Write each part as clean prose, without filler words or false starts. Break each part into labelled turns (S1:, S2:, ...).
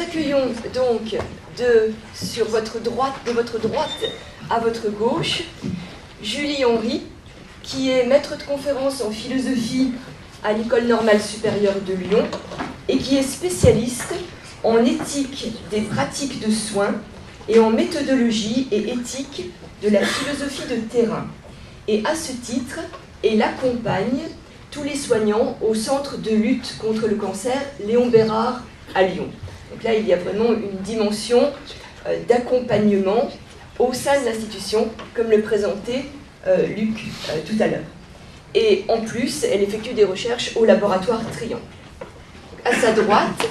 S1: accueillons donc sur votre droite, de votre droite à votre gauche, Julie Henry, qui est maître de conférence en philosophie à l'École normale supérieure de Lyon et qui est spécialiste en éthique des pratiques de soins et en méthodologie et éthique de la philosophie de terrain. Et à ce titre, elle accompagne tous les soignants au centre de lutte contre le cancer Léon Bérard à Lyon. Donc là, il y a vraiment une dimension d'accompagnement au sein de l'institution, comme le présentait Luc tout à l'heure. Et en plus, elle effectue des recherches au laboratoire Trian. À sa droite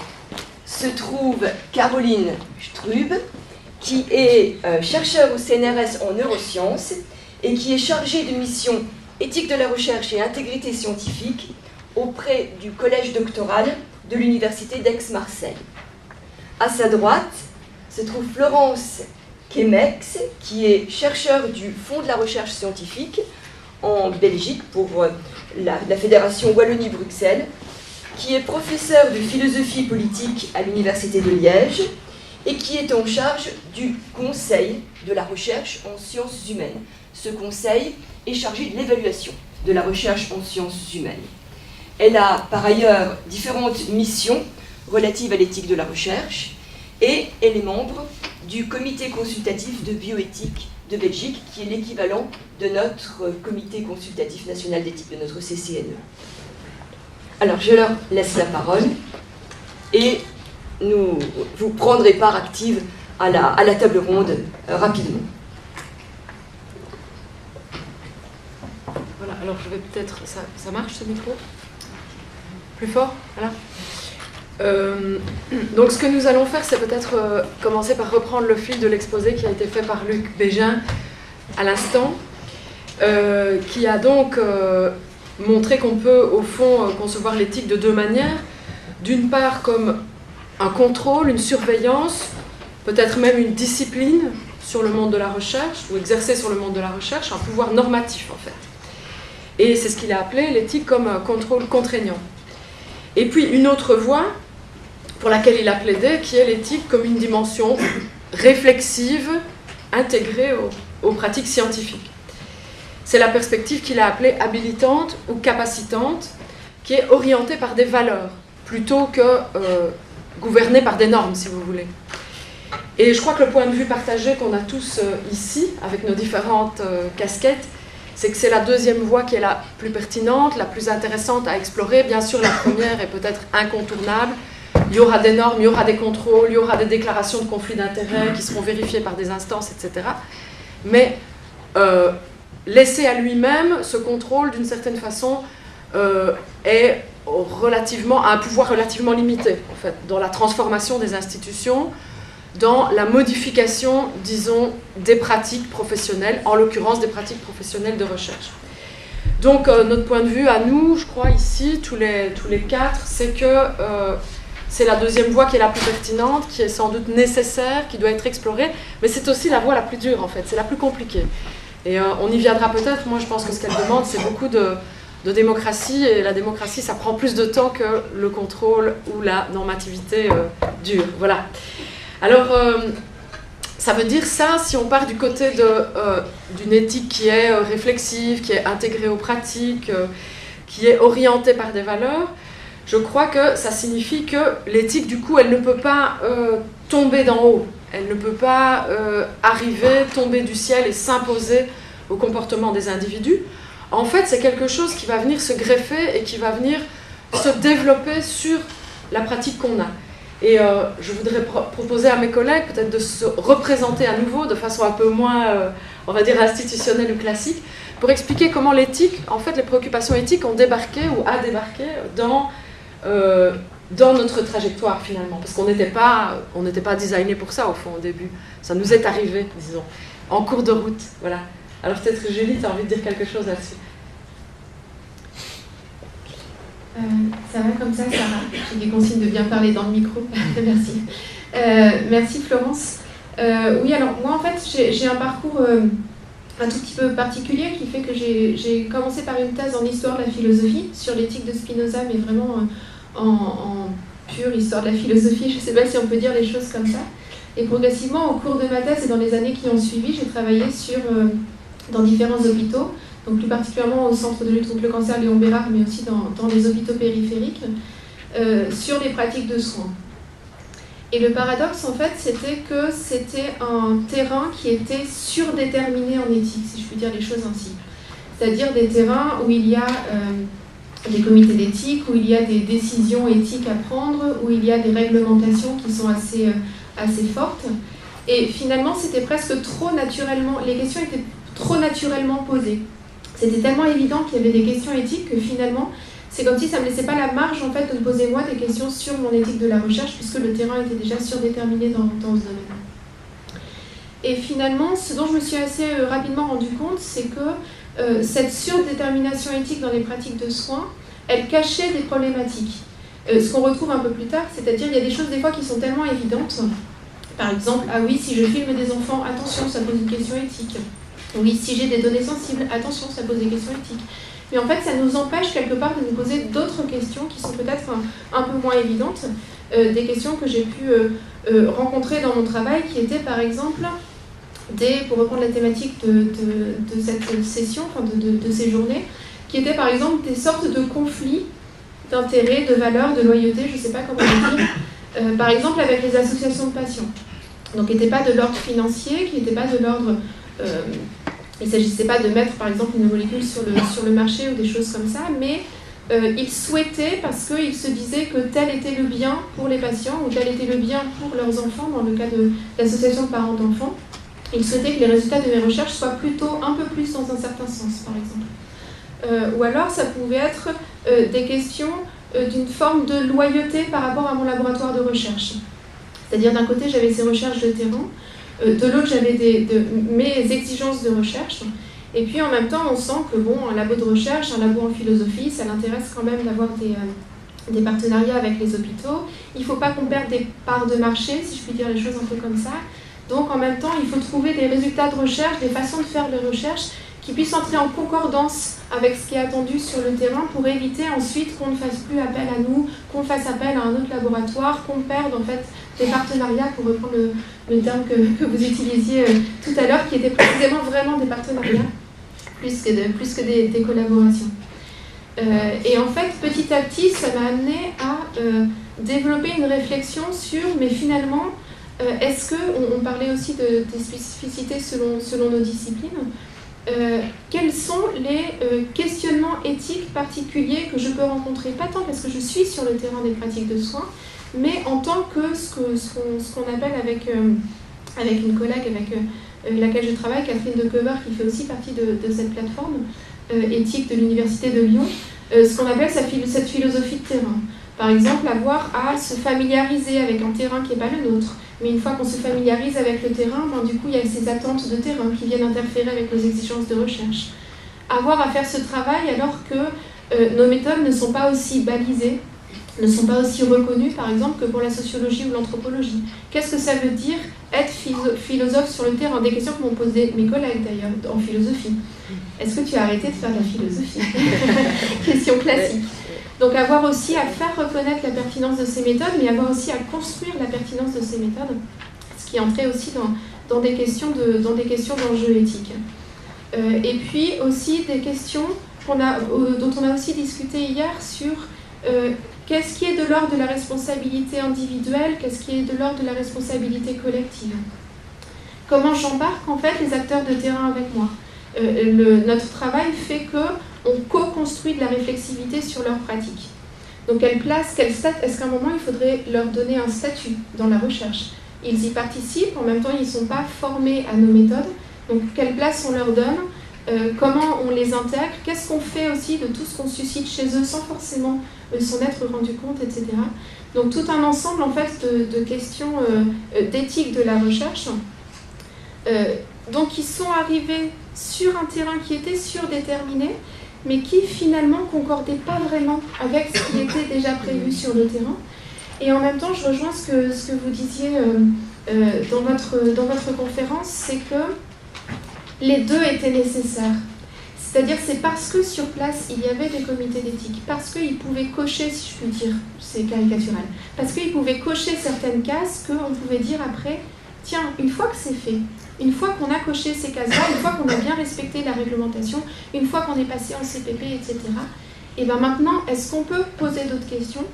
S1: se trouve Caroline Strub, qui est chercheure au CNRS en neurosciences et qui est chargée de mission éthique de la recherche et intégrité scientifique auprès du collège doctoral de l'université d'Aix-Marseille. À sa droite se trouve Florence Kemex, qui est chercheure du Fonds de la recherche scientifique en Belgique pour la Fédération Wallonie-Bruxelles, qui est professeure de philosophie politique à l'université de Liège et qui est en charge du Conseil de la recherche en sciences humaines. Ce conseil est chargé de l'évaluation de la recherche en sciences humaines. Elle a par ailleurs différentes missions relatives à l'éthique de la recherche et elle est membre du comité consultatif de bioéthique de Belgique, qui est l'équivalent de notre comité consultatif national d'éthique, de notre CCNE. Alors je leur laisse la parole et vous prendrez part active à la table ronde rapidement.
S2: Voilà, alors je vais peut-être... Ça marche ce micro? Plus fort? Voilà. Donc ce que nous allons faire, c'est peut-être commencer par reprendre le fil de l'exposé qui a été fait par Luc Bégin à l'instant, qui a donc montré qu'on peut au fond concevoir l'éthique de deux manières. D'une part comme un contrôle, une surveillance, peut-être même une discipline sur le monde de la recherche, ou exercée sur le monde de la recherche, un pouvoir normatif en fait. Et c'est ce qu'il a appelé l'éthique comme un contrôle contraignant. Et puis une autre voie, pour laquelle il a plaidé, qui est l'éthique comme une dimension réflexive, intégrée aux pratiques scientifiques. C'est la perspective qu'il a appelée habilitante ou capacitante, qui est orientée par des valeurs, plutôt que gouvernée par des normes, si vous voulez. Et je crois que le point de vue partagé qu'on a tous ici, avec nos différentes casquettes, c'est que c'est la deuxième voie qui est la plus pertinente, la plus intéressante à explorer. Bien sûr, la première est peut-être incontournable. Il y aura des normes, il y aura des contrôles, il y aura des déclarations de conflits d'intérêts qui seront vérifiées par des instances, etc. Mais laissé à lui-même, ce contrôle, d'une certaine façon, est relativement, a un pouvoir relativement limité, en fait, dans la transformation des institutions, dans la modification, disons, des pratiques professionnelles, en l'occurrence des pratiques professionnelles de recherche. Donc, notre point de vue à nous, je crois, ici, tous les quatre, c'est que c'est la deuxième voie qui est la plus pertinente, qui est sans doute nécessaire, qui doit être explorée, mais c'est aussi la voie la plus dure, en fait, c'est la plus compliquée. Et on y viendra peut-être. Moi, je pense que ce qu'elle demande, c'est beaucoup de démocratie, et la démocratie, ça prend plus de temps que le contrôle ou la normativité dure. Voilà. Alors, ça veut dire ça, si on part du côté d'une éthique qui est réflexive, qui est intégrée aux pratiques, qui est orientée par des valeurs, je crois que ça signifie que l'éthique, du coup, elle ne peut pas tomber d'en haut. Elle ne peut pas arriver, tomber du ciel et s'imposer au comportement des individus. En fait, c'est quelque chose qui va venir se greffer et qui va venir se développer sur la pratique qu'on a. Et je voudrais proposer à mes collègues peut-être de se représenter à nouveau de façon un peu moins, on va dire, institutionnelle ou classique, pour expliquer comment l'éthique, en fait, les préoccupations éthiques ont débarqué ou a débarqué dans notre trajectoire finalement, parce qu'on n'était pas designé pour ça au fond au début. Ça nous est arrivé, disons, en cours de route. Voilà. Alors peut-être que Julie, tu as envie de dire quelque chose là-dessus.
S3: Ça va comme ça, Sarah. J'ai des consignes de bien parler dans le micro. Merci. Merci Florence. Oui, alors moi en fait j'ai un parcours un tout petit peu particulier qui fait que j'ai commencé par une thèse en histoire de la philosophie sur l'éthique de Spinoza, mais vraiment en pure histoire de la philosophie, je ne sais pas si on peut dire les choses comme ça. Et progressivement, au cours de ma thèse et dans les années qui ont suivi, j'ai travaillé dans différents hôpitaux, donc plus particulièrement au Centre de lutte contre le cancer Léon Bérard, mais aussi dans les hôpitaux périphériques, sur les pratiques de soins. Et le paradoxe, en fait, c'était que c'était un terrain qui était surdéterminé en éthique, si je puis dire les choses ainsi. C'est-à-dire des terrains où il y a des comités d'éthique, où il y a des décisions éthiques à prendre, où il y a des réglementations qui sont assez fortes. Et finalement, c'était presque trop naturellement, les questions étaient trop naturellement posées. C'était tellement évident qu'il y avait des questions éthiques que finalement, c'est comme si ça ne me laissait pas la marge en fait, de me poser moi des questions sur mon éthique de la recherche, puisque le terrain était déjà surdéterminé dans ce domaine. Et finalement, ce dont je me suis assez rapidement rendu compte, c'est que cette surdétermination éthique dans les pratiques de soins, elle cachait des problématiques. Ce qu'on retrouve un peu plus tard, c'est-à-dire il y a des choses des fois qui sont tellement évidentes. Par exemple, ah oui, si je filme des enfants, attention, ça pose une question éthique. Oui, si j'ai des données sensibles, attention, ça pose des questions éthiques. Mais en fait, ça nous empêche quelque part de nous poser d'autres questions qui sont peut-être un peu moins évidentes. Des questions que j'ai pu rencontrer dans mon travail, qui étaient par exemple, pour reprendre la thématique de cette session, enfin de ces journées, qui étaient par exemple des sortes de conflits d'intérêts, de valeurs, de loyauté, je ne sais pas comment le dire, par exemple avec les associations de patients. Donc, qui n'étaient pas de l'ordre financier, qui n'étaient pas de l'ordre... il ne s'agissait pas de mettre, par exemple, une molécule sur le marché ou des choses comme ça, mais ils souhaitaient, parce qu'ils se disaient que tel était le bien pour les patients ou tel était le bien pour leurs enfants, dans le cas de l'association de parents d'enfants, ils souhaitaient que les résultats de mes recherches soient plutôt un peu plus dans un certain sens, par exemple. Ou alors, ça pouvait être des questions d'une forme de loyauté par rapport à mon laboratoire de recherche. C'est-à-dire, d'un côté, j'avais ces recherches de terrain, de l'autre, j'avais mes exigences de recherche. Et puis, en même temps, on sent que, bon, un labo de recherche, un labo en philosophie, ça l'intéresse quand même d'avoir des partenariats avec les hôpitaux. Il ne faut pas qu'on perde des parts de marché, si je puis dire les choses un peu comme ça. Donc, en même temps, il faut trouver des résultats de recherche, des façons de faire les recherches qui puissent entrer en concordance avec ce qui est attendu sur le terrain pour éviter ensuite qu'on ne fasse plus appel à nous, qu'on fasse appel à un autre laboratoire, qu'on perde en fait des partenariats, pour reprendre le terme que vous utilisiez tout à l'heure, qui était précisément vraiment des partenariats, plus que des collaborations. Et en fait, petit à petit, ça m'a amené à développer une réflexion sur, mais finalement, est-ce que, on parlait aussi des spécificités selon nos disciplines, quels sont les questionnements éthiques particuliers que je peux rencontrer, pas tant parce que je suis sur le terrain des pratiques de soins, mais en tant que ce qu'on appelle avec une collègue avec laquelle je travaille, Catherine Decover, qui fait aussi partie de cette plateforme éthique de l'Université de Lyon, ce qu'on appelle cette philosophie de terrain. Par exemple, avoir à se familiariser avec un terrain qui n'est pas le nôtre. Mais une fois qu'on se familiarise avec le terrain, ben, du coup, il y a ces attentes de terrain qui viennent interférer avec nos exigences de recherche. Avoir à faire ce travail alors que nos méthodes ne sont pas aussi balisées, ne sont pas aussi reconnues, par exemple, que pour la sociologie ou l'anthropologie. Qu'est-ce que ça veut dire être philosophe sur le terrain? Des questions que m'ont posées mes collègues, d'ailleurs, en philosophie. Est-ce que tu as arrêté de faire de la philosophie? Question classique. Donc avoir aussi à faire reconnaître la pertinence de ces méthodes, mais avoir aussi à construire la pertinence de ces méthodes, ce qui entrait aussi dans des questions d'enjeux éthiques. Et puis aussi des questions dont on a aussi discuté hier sur qu'est-ce qui est de l'ordre de la responsabilité individuelle, qu'est-ce qui est de l'ordre de la responsabilité collective. Comment j'embarque en fait les acteurs de terrain avec moi. Notre travail fait qu'on co-construit de la réflexivité sur leurs pratiques. Donc est-ce qu'à un moment il faudrait leur donner un statut dans la recherche? Ils y participent, en même temps ils ne sont pas formés à nos méthodes, donc quelle place on leur donne, comment on les intègre, qu'est-ce qu'on fait aussi de tout ce qu'on suscite chez eux sans forcément s'en être rendu compte, etc. Donc tout un ensemble en fait de questions d'éthique de la recherche, donc qui sont arrivées sur un terrain qui était surdéterminé, mais qui finalement ne concordait pas vraiment avec ce qui était déjà prévu sur le terrain. Et en même temps, je rejoins ce que vous disiez dans votre conférence, c'est que les deux étaient nécessaires. C'est-à-dire c'est parce que sur place il y avait des comités d'éthique, parce qu'ils pouvaient cocher, si je puis dire, c'est caricatural, parce qu'ils pouvaient cocher certaines cases qu'on pouvait dire après, tiens, une fois que c'est fait, une fois qu'on a coché ces cases-là, une fois qu'on a bien respecté la réglementation, une fois qu'on est passé en CPP, etc., et bien maintenant, est-ce qu'on peut poser d'autres questions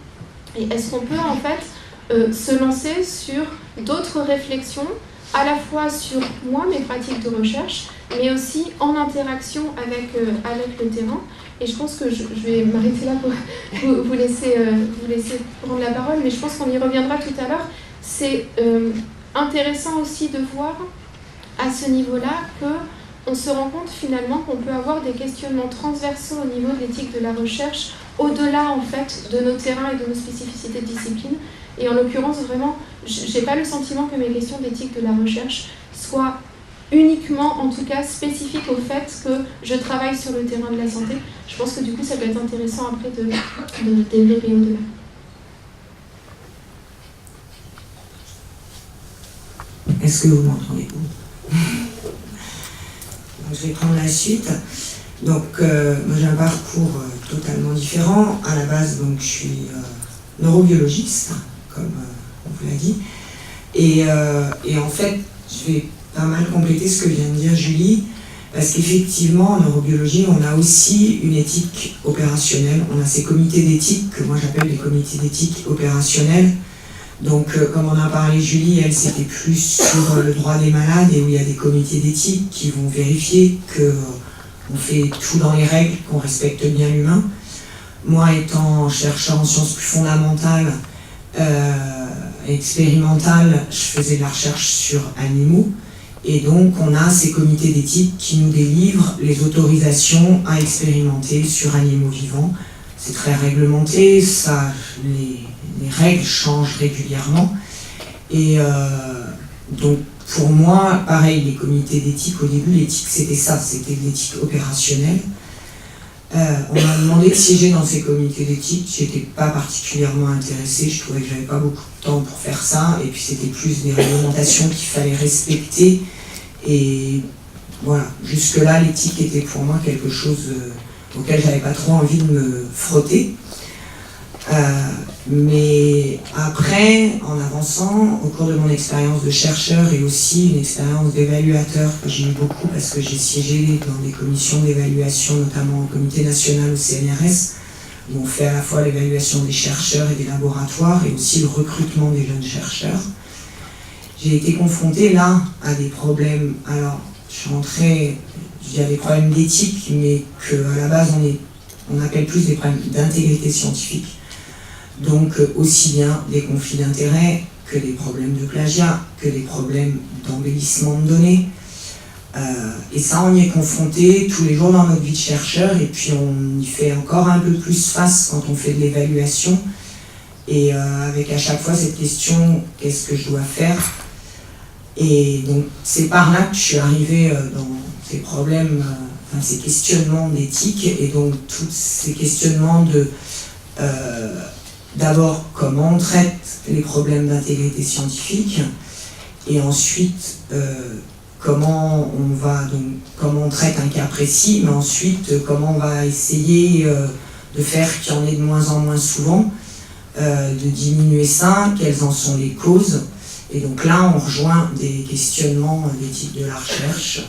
S3: et est-ce qu'on peut en fait se lancer sur d'autres réflexions, à la fois sur moi, mes pratiques de recherche, mais aussi en interaction avec le terrain. Et je pense que je vais m'arrêter là pour vous laisser prendre la parole, mais je pense qu'on y reviendra tout à l'heure. C'est intéressant aussi de voir à ce niveau-là qu'on se rend compte finalement qu'on peut avoir des questionnements transversaux au niveau de l'éthique de la recherche, au-delà en fait de nos terrains et de nos spécificités de discipline. Et en l'occurrence, vraiment, j'ai pas le sentiment que mes questions d'éthique de la recherche soient uniquement, en tout cas, spécifiques au fait que je travaille sur le terrain de la santé. Je pense que du coup, ça peut être intéressant après de développer au-delà.
S4: Est-ce que vous m'entendez? Je vais prendre la suite. Donc, moi j'ai un parcours totalement différent. À la base, donc, je suis neurobiologiste, comme on vous l'a dit. Et en fait, je vais pas mal compléter ce que vient de dire Julie, parce qu'effectivement, en neurobiologie, on a aussi une éthique opérationnelle. On a ces comités d'éthique, que moi j'appelle les comités d'éthique opérationnels. Donc, comme on a parlé Julie, elle, c'était plus sur le droit des malades, et où il y a des comités d'éthique qui vont vérifier qu'on fait tout dans les règles, qu'on respecte bien l'humain. Moi, étant chercheur en sciences plus fondamentales, expérimentales, je faisais de la recherche sur animaux. Et donc, on a ces comités d'éthique qui nous délivrent les autorisations à expérimenter sur animaux vivants. C'est très réglementé, ça, les règles changent régulièrement. Et donc, pour moi, pareil, les comités d'éthique, au début, l'éthique, c'était ça, c'était de l'éthique opérationnelle. On m'a demandé de siéger dans ces comités d'éthique, j'étais pas particulièrement intéressée, je trouvais que j'avais pas beaucoup de temps pour faire ça, et puis c'était plus des réglementations qu'il fallait respecter, et voilà, jusque-là, l'éthique était pour moi quelque chose auquel j'avais pas trop envie de me frotter. Mais après, en avançant, au cours de mon expérience de chercheur et aussi une expérience d'évaluateur que j'ai eu beaucoup parce que j'ai siégé dans des commissions d'évaluation, notamment au comité national au CNRS, où on fait à la fois l'évaluation des chercheurs et des laboratoires et aussi le recrutement des jeunes chercheurs. J'ai été confrontée là à des problèmes, alors je suis rentrée, il y a des problèmes d'éthique, mais qu'à la base on appelle plus des problèmes d'intégrité scientifique. Donc aussi bien des conflits d'intérêts que des problèmes de plagiat, que des problèmes d'embellissement de données. Et ça, on y est confronté tous les jours dans notre vie de chercheur, et puis on y fait encore un peu plus face quand on fait de l'évaluation. Et avec à chaque fois cette question, qu'est-ce que je dois faire? Et donc c'est par là que je suis arrivée dans ces problèmes, ces questionnements d'éthique, et donc tous ces questionnements de... D'abord, comment on traite les problèmes d'intégrité scientifique, et ensuite, comment on traite un cas précis, mais ensuite, comment on va essayer de faire qu'il y en ait de moins en moins souvent, de diminuer ça, quelles en sont les causes. Et donc là, on rejoint des questionnements d'éthique de la recherche.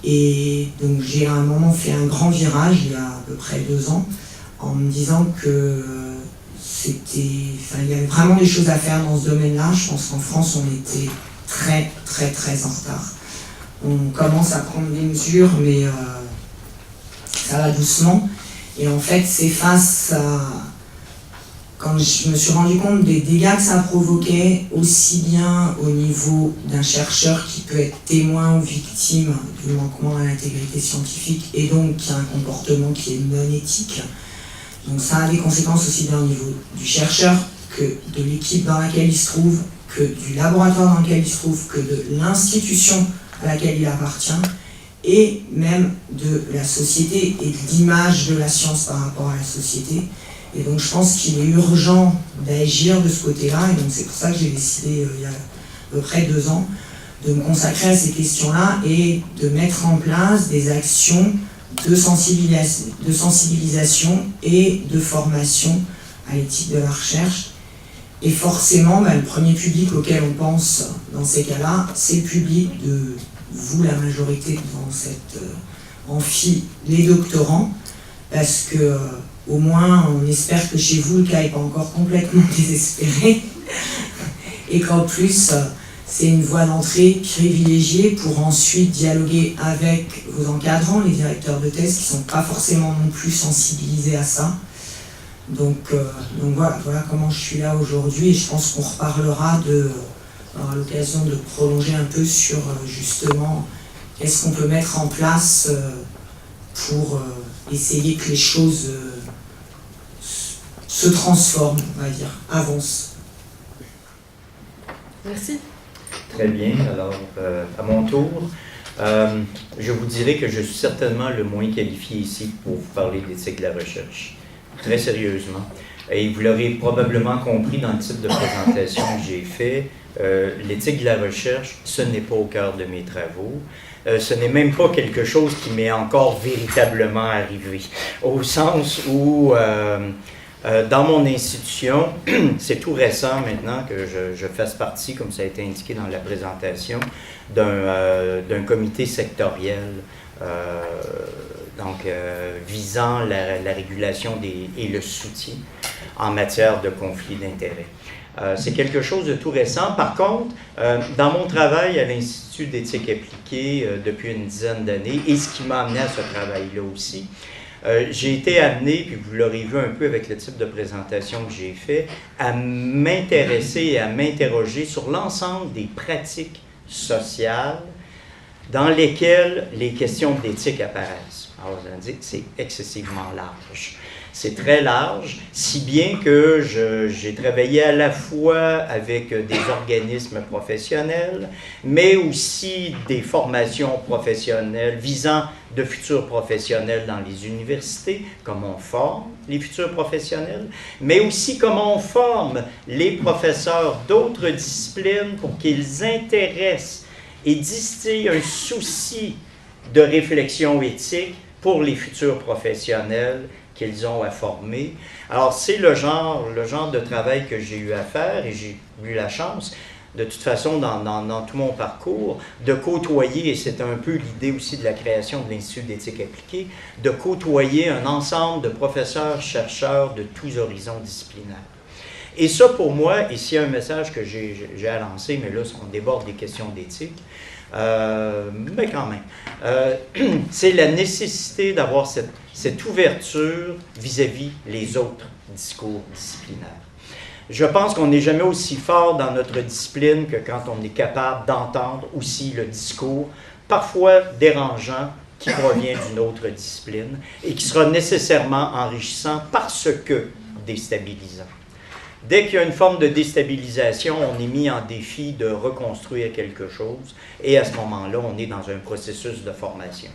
S4: Et donc j'ai à un moment fait un grand virage, il y a à peu près 2 ans, en me disant que il y avait vraiment des choses à faire dans ce domaine-là. Je pense qu'en France, on était très, très, très en retard. On commence à prendre des mesures, mais ça va doucement. Et en fait, c'est face à... Quand je me suis rendu compte des dégâts que ça provoquait, aussi bien au niveau d'un chercheur qui peut être témoin ou victime du manquement à l'intégrité scientifique, et donc qui a un comportement qui est non éthique. Donc ça a des conséquences aussi bien au niveau du chercheur, que de l'équipe dans laquelle il se trouve, que du laboratoire dans lequel il se trouve, que de l'institution à laquelle il appartient, et même de la société et de l'image de la science par rapport à la société. Et donc je pense qu'il est urgent d'agir de ce côté-là, et donc c'est pour ça que j'ai décidé, il y a à peu près 2 ans, de me consacrer à ces questions-là et de mettre en place des actions de sensibilisation et de formation à l'éthique de la recherche. Et forcément, le premier public auquel on pense dans ces cas-là, c'est le public de vous, la majorité dans cette amphi, les doctorants, parce que au moins on espère que chez vous le cas n'est pas encore complètement désespéré et qu'en plus c'est une voie d'entrée privilégiée pour ensuite dialoguer avec vos encadrants, les directeurs de thèse qui ne sont pas forcément non plus sensibilisés à ça. Donc voilà comment je suis là aujourd'hui, et je pense qu'on reparlera on aura l'occasion de prolonger un peu sur justement qu'est-ce qu'on peut mettre en place pour essayer que les choses se transforment, on va dire, avancent.
S2: Merci.
S5: Très bien, alors à mon tour, je vous dirais que je suis certainement le moins qualifié ici pour vous parler d'éthique de la recherche. Très sérieusement. Et vous l'aurez probablement compris dans le type de présentation que j'ai fait, l'éthique de la recherche, ce n'est pas au cœur de mes travaux. Ce n'est même pas quelque chose qui m'est encore véritablement arrivé. Au sens où, dans mon institution, c'est tout récent maintenant que je fasse partie, comme ça a été indiqué dans la présentation, d'un comité sectoriel visant la régulation et le soutien en matière de conflit d'intérêts. C'est quelque chose de tout récent. Par contre, dans mon travail à l'Institut d'éthique appliquée depuis une dizaine d'années, et ce qui m'a amené à ce travail-là aussi, j'ai été amené, puis vous l'aurez vu un peu avec le type de présentation que j'ai fait, à m'intéresser et à m'interroger sur l'ensemble des pratiques sociales dans lesquelles les questions d'éthique apparaissent. Alors, vous allez me dire que c'est excessivement large. C'est très large, si bien que j'ai travaillé à la fois avec des organismes professionnels, mais aussi des formations professionnelles visant de futurs professionnels dans les universités, comment on forme les futurs professionnels, mais aussi comment on forme les professeurs d'autres disciplines pour qu'ils intéressent et distillent un souci de réflexion éthique pour les futurs professionnels qu'ils ont à former. Alors, c'est le genre de travail que j'ai eu à faire, et j'ai eu la chance, de toute façon, dans tout mon parcours, de côtoyer, et c'est un peu l'idée aussi de la création de l'Institut d'éthique appliquée, de côtoyer un ensemble de professeurs, chercheurs de tous horizons disciplinaires. Et ça, pour moi, et s'il y a un message que j'ai à lancer, mais là, on déborde des questions d'éthique, mais quand même, c'est la nécessité d'avoir cette ouverture vis-à-vis les autres discours disciplinaires. Je pense qu'on n'est jamais aussi fort dans notre discipline que quand on est capable d'entendre aussi le discours, parfois dérangeant, qui provient d'une autre discipline et qui sera nécessairement enrichissant parce que déstabilisant. Dès qu'il y a une forme de déstabilisation, on est mis en défi de reconstruire quelque chose, et à ce moment-là, on est dans un processus de formation.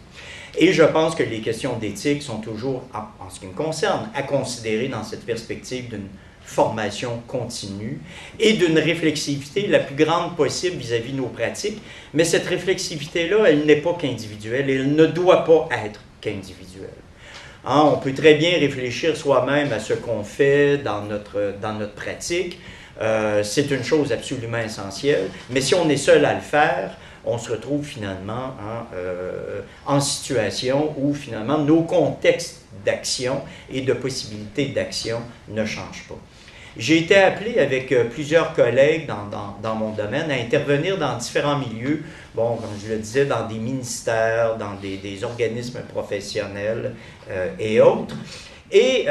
S5: Et je pense que les questions d'éthique sont toujours, en ce qui me concerne, à considérer dans cette perspective d'une formation continue et d'une réflexivité la plus grande possible vis-à-vis de nos pratiques. Mais cette réflexivité-là, elle n'est pas qu'individuelle, et elle ne doit pas être qu'individuelle. On peut très bien réfléchir soi-même à ce qu'on fait dans notre pratique. C'est une chose absolument essentielle. Mais si on est seul à le faire, on se retrouve finalement en situation où finalement nos contextes d'action et de possibilités d'action ne changent pas. J'ai été appelé avec plusieurs collègues dans mon domaine à intervenir dans différents milieux, bon, comme je le disais, dans des ministères, dans des organismes professionnels et autres. Et,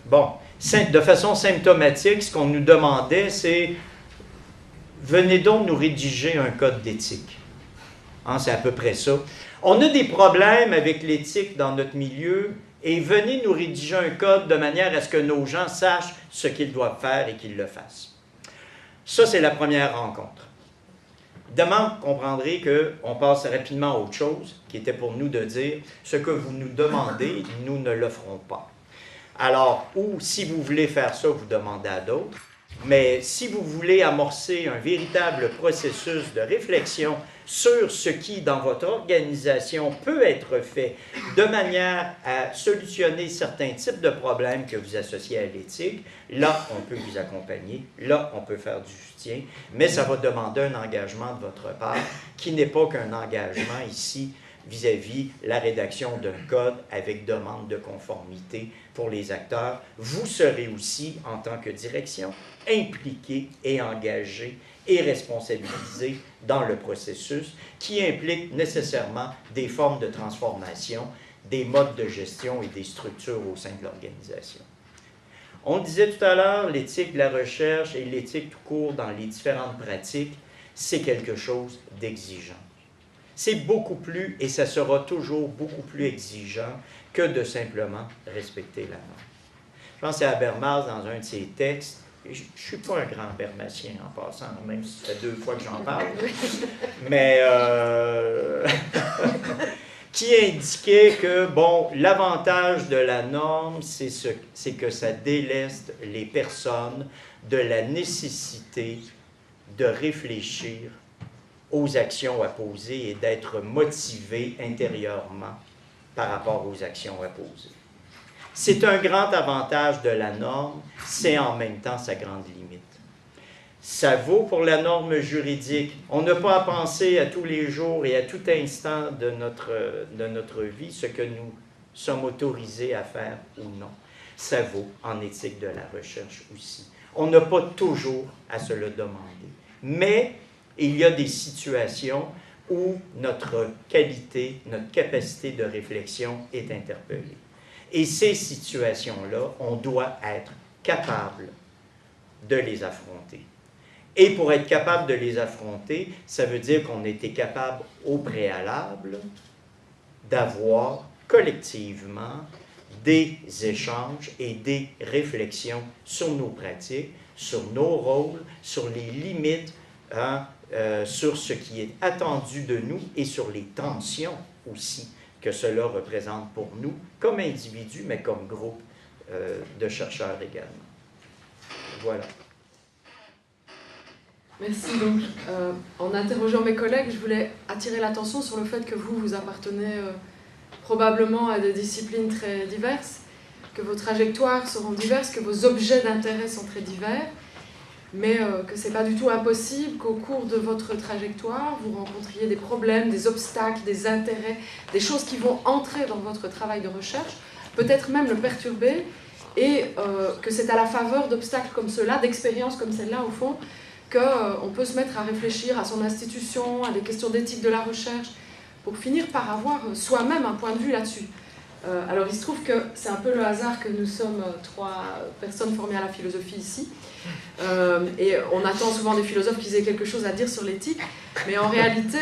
S5: bon, de façon symptomatique, ce qu'on nous demandait, c'est « Venez donc nous rédiger un code d'éthique. » C'est à peu près ça. On a des problèmes avec l'éthique dans notre milieu, et venez nous rédiger un code de manière à ce que nos gens sachent ce qu'ils doivent faire et qu'ils le fassent. Ça, c'est la première rencontre. Évidemment, vous comprendrez qu'on passe rapidement à autre chose, qui était pour nous de dire « ce que vous nous demandez, nous ne le ferons pas ». Alors, ou si vous voulez faire ça, vous demandez à d'autres. Mais si vous voulez amorcer un véritable processus de réflexion sur ce qui, dans votre organisation, peut être fait de manière à solutionner certains types de problèmes que vous associez à l'éthique, là, on peut vous accompagner, là, on peut faire du soutien, mais ça va demander un engagement de votre part qui n'est pas qu'un engagement ici vis-à-vis la rédaction d'un code avec demande de conformité pour les acteurs. Vous serez aussi, en tant que direction, impliqué et engagé et responsabilisé dans le processus qui implique nécessairement des formes de transformation, des modes de gestion et des structures au sein de l'organisation. On disait tout à l'heure, l'éthique de la recherche et l'éthique tout court dans les différentes pratiques, c'est quelque chose d'exigeant. C'est beaucoup plus, et ça sera toujours beaucoup plus exigeant que de simplement respecter la norme. Je pense à Habermas dans un de ses textes. Je ne suis pas un grand Habermasien en passant, même si ça fait 2 fois que j'en parle, mais qui indiquait que, bon, l'avantage de la norme, c'est que ça déleste les personnes de la nécessité de réfléchir aux actions à poser et d'être motivé intérieurement par rapport aux actions à poser. C'est un grand avantage de la norme, c'est en même temps sa grande limite. Ça vaut pour la norme juridique. On n'a pas à penser à tous les jours et à tout instant de notre vie ce que nous sommes autorisés à faire ou non. Ça vaut en éthique de la recherche aussi. On n'a pas toujours à se le demander. Mais il y a des situations où notre qualité, notre capacité de réflexion est interpellée. Et ces situations-là, on doit être capable de les affronter. Et pour être capable de les affronter, ça veut dire qu'on était capable au préalable d'avoir collectivement des échanges et des réflexions sur nos pratiques, sur nos rôles, sur les limites, sur ce qui est attendu de nous et sur les tensions aussi que cela représente pour nous, comme individus, mais comme groupe de chercheurs également. Voilà.
S2: Merci. Donc, en interrogeant mes collègues, je voulais attirer l'attention sur le fait que vous appartenez probablement à des disciplines très diverses, que vos trajectoires seront diverses, que vos objets d'intérêt sont très divers, mais que ce n'est pas du tout impossible qu'au cours de votre trajectoire, vous rencontriez des problèmes, des obstacles, des intérêts, des choses qui vont entrer dans votre travail de recherche, peut-être même le perturber, et que c'est à la faveur d'obstacles comme cela, d'expériences comme celle-là, au fond, qu'on peut se mettre à réfléchir à son institution, à des questions d'éthique de la recherche, pour finir par avoir soi-même un point de vue là-dessus. Alors il se trouve que c'est un peu le hasard que nous sommes 3 personnes formées à la philosophie ici, et on attend souvent des philosophes qu'ils aient quelque chose à dire sur l'éthique, mais en réalité,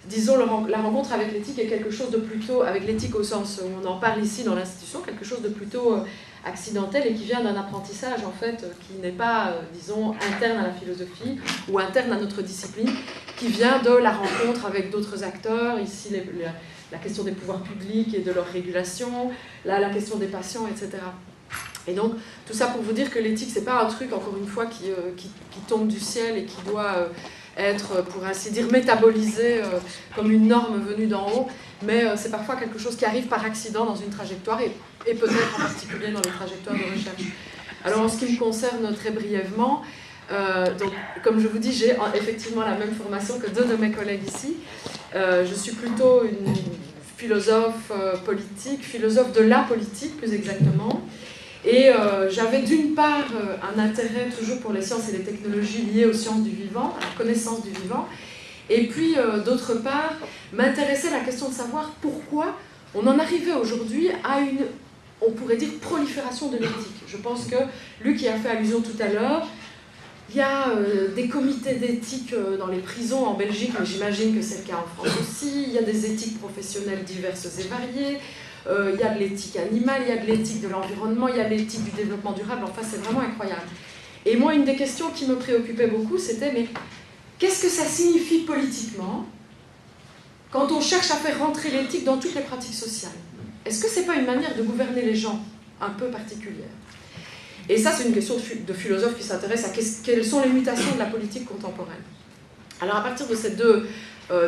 S2: disons, la rencontre avec l'éthique est quelque chose de plutôt, avec l'éthique au sens où on en parle ici dans l'institution, quelque chose de plutôt accidentel et qui vient d'un apprentissage en fait qui n'est pas, disons, interne à la philosophie ou interne à notre discipline, qui vient de la rencontre avec d'autres acteurs, ici la question des pouvoirs publics et de leur régulation, là la question des patients, etc. Et donc tout ça pour vous dire que l'éthique c'est pas un truc, encore une fois, qui tombe du ciel et qui doit être, pour ainsi dire, métabolisé comme une norme venue d'en haut, mais c'est parfois quelque chose qui arrive par accident dans une trajectoire et peut-être en particulier dans les trajectoires de recherche. Alors en ce qui me concerne très brièvement, donc, comme je vous dis, j'ai effectivement la même formation que 2 de mes collègues ici. Je suis plutôt une philosophe politique, philosophe de la politique plus exactement. Et j'avais d'une part un intérêt toujours pour les sciences et les technologies liées aux sciences du vivant, à la connaissance du vivant, et puis d'autre part m'intéressait la question de savoir pourquoi on en arrivait aujourd'hui à une, on pourrait dire, prolifération de l'éthique. Je pense que Luc y a fait allusion tout à l'heure. Il y a des comités d'éthique dans les prisons en Belgique, mais j'imagine que c'est le cas en France aussi. Il y a des éthiques professionnelles diverses et variées. Il y a de l'éthique animale, il y a de l'éthique de l'environnement, il y a de l'éthique du développement durable. Enfin, c'est vraiment incroyable. Et moi, une des questions qui me préoccupait beaucoup, c'était mais qu'est-ce que ça signifie politiquement quand on cherche à faire rentrer l'éthique dans toutes les pratiques sociales? Est-ce que ce n'est pas une manière de gouverner les gens un peu particulière? Et ça, c'est une question de philosophe qui s'intéresse à quelles sont les mutations de la politique contemporaine. Alors, à partir de ces deux,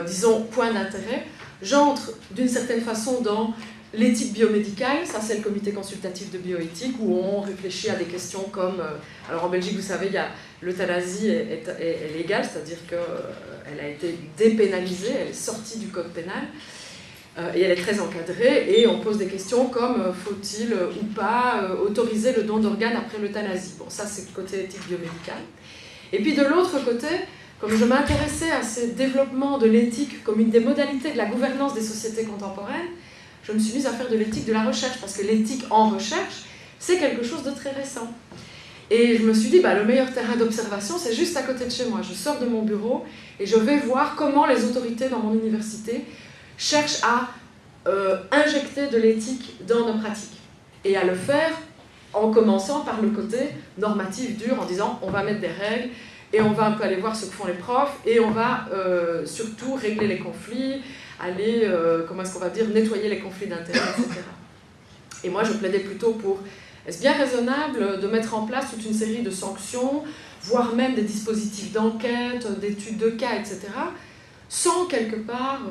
S2: disons, points d'intérêt, j'entre d'une certaine façon dans l'éthique biomédicale. Ça, c'est le comité consultatif de bioéthique, où on réfléchit à des questions comme... alors, en Belgique, vous savez, l'euthanasie est légale, c'est-à-dire qu'elle a été dépénalisée, elle est sortie du code pénal. Et elle est très encadrée, et on pose des questions comme faut-il ou pas autoriser le don d'organes après l'euthanasie. Bon, ça c'est le côté éthique biomédicale. Et puis de l'autre côté, comme je m'intéressais à ce développement de l'éthique comme une des modalités de la gouvernance des sociétés contemporaines, je me suis mise à faire de l'éthique de la recherche, parce que l'éthique en recherche, c'est quelque chose de très récent. Et je me suis dit, le meilleur terrain d'observation, c'est juste à côté de chez moi. Je sors de mon bureau et je vais voir comment les autorités dans mon université cherchent à injecter de l'éthique dans nos pratiques. Et à le faire en commençant par le côté normatif dur, en disant on va mettre des règles, et on va un peu aller voir ce que font les profs, et on va surtout régler les conflits, aller, comment est-ce qu'on va dire, nettoyer les conflits d'intérêts, etc. Et moi, je plaidais plutôt pour, est-ce bien raisonnable de mettre en place toute une série de sanctions, voire même des dispositifs d'enquête, d'études de cas, etc., sans quelque part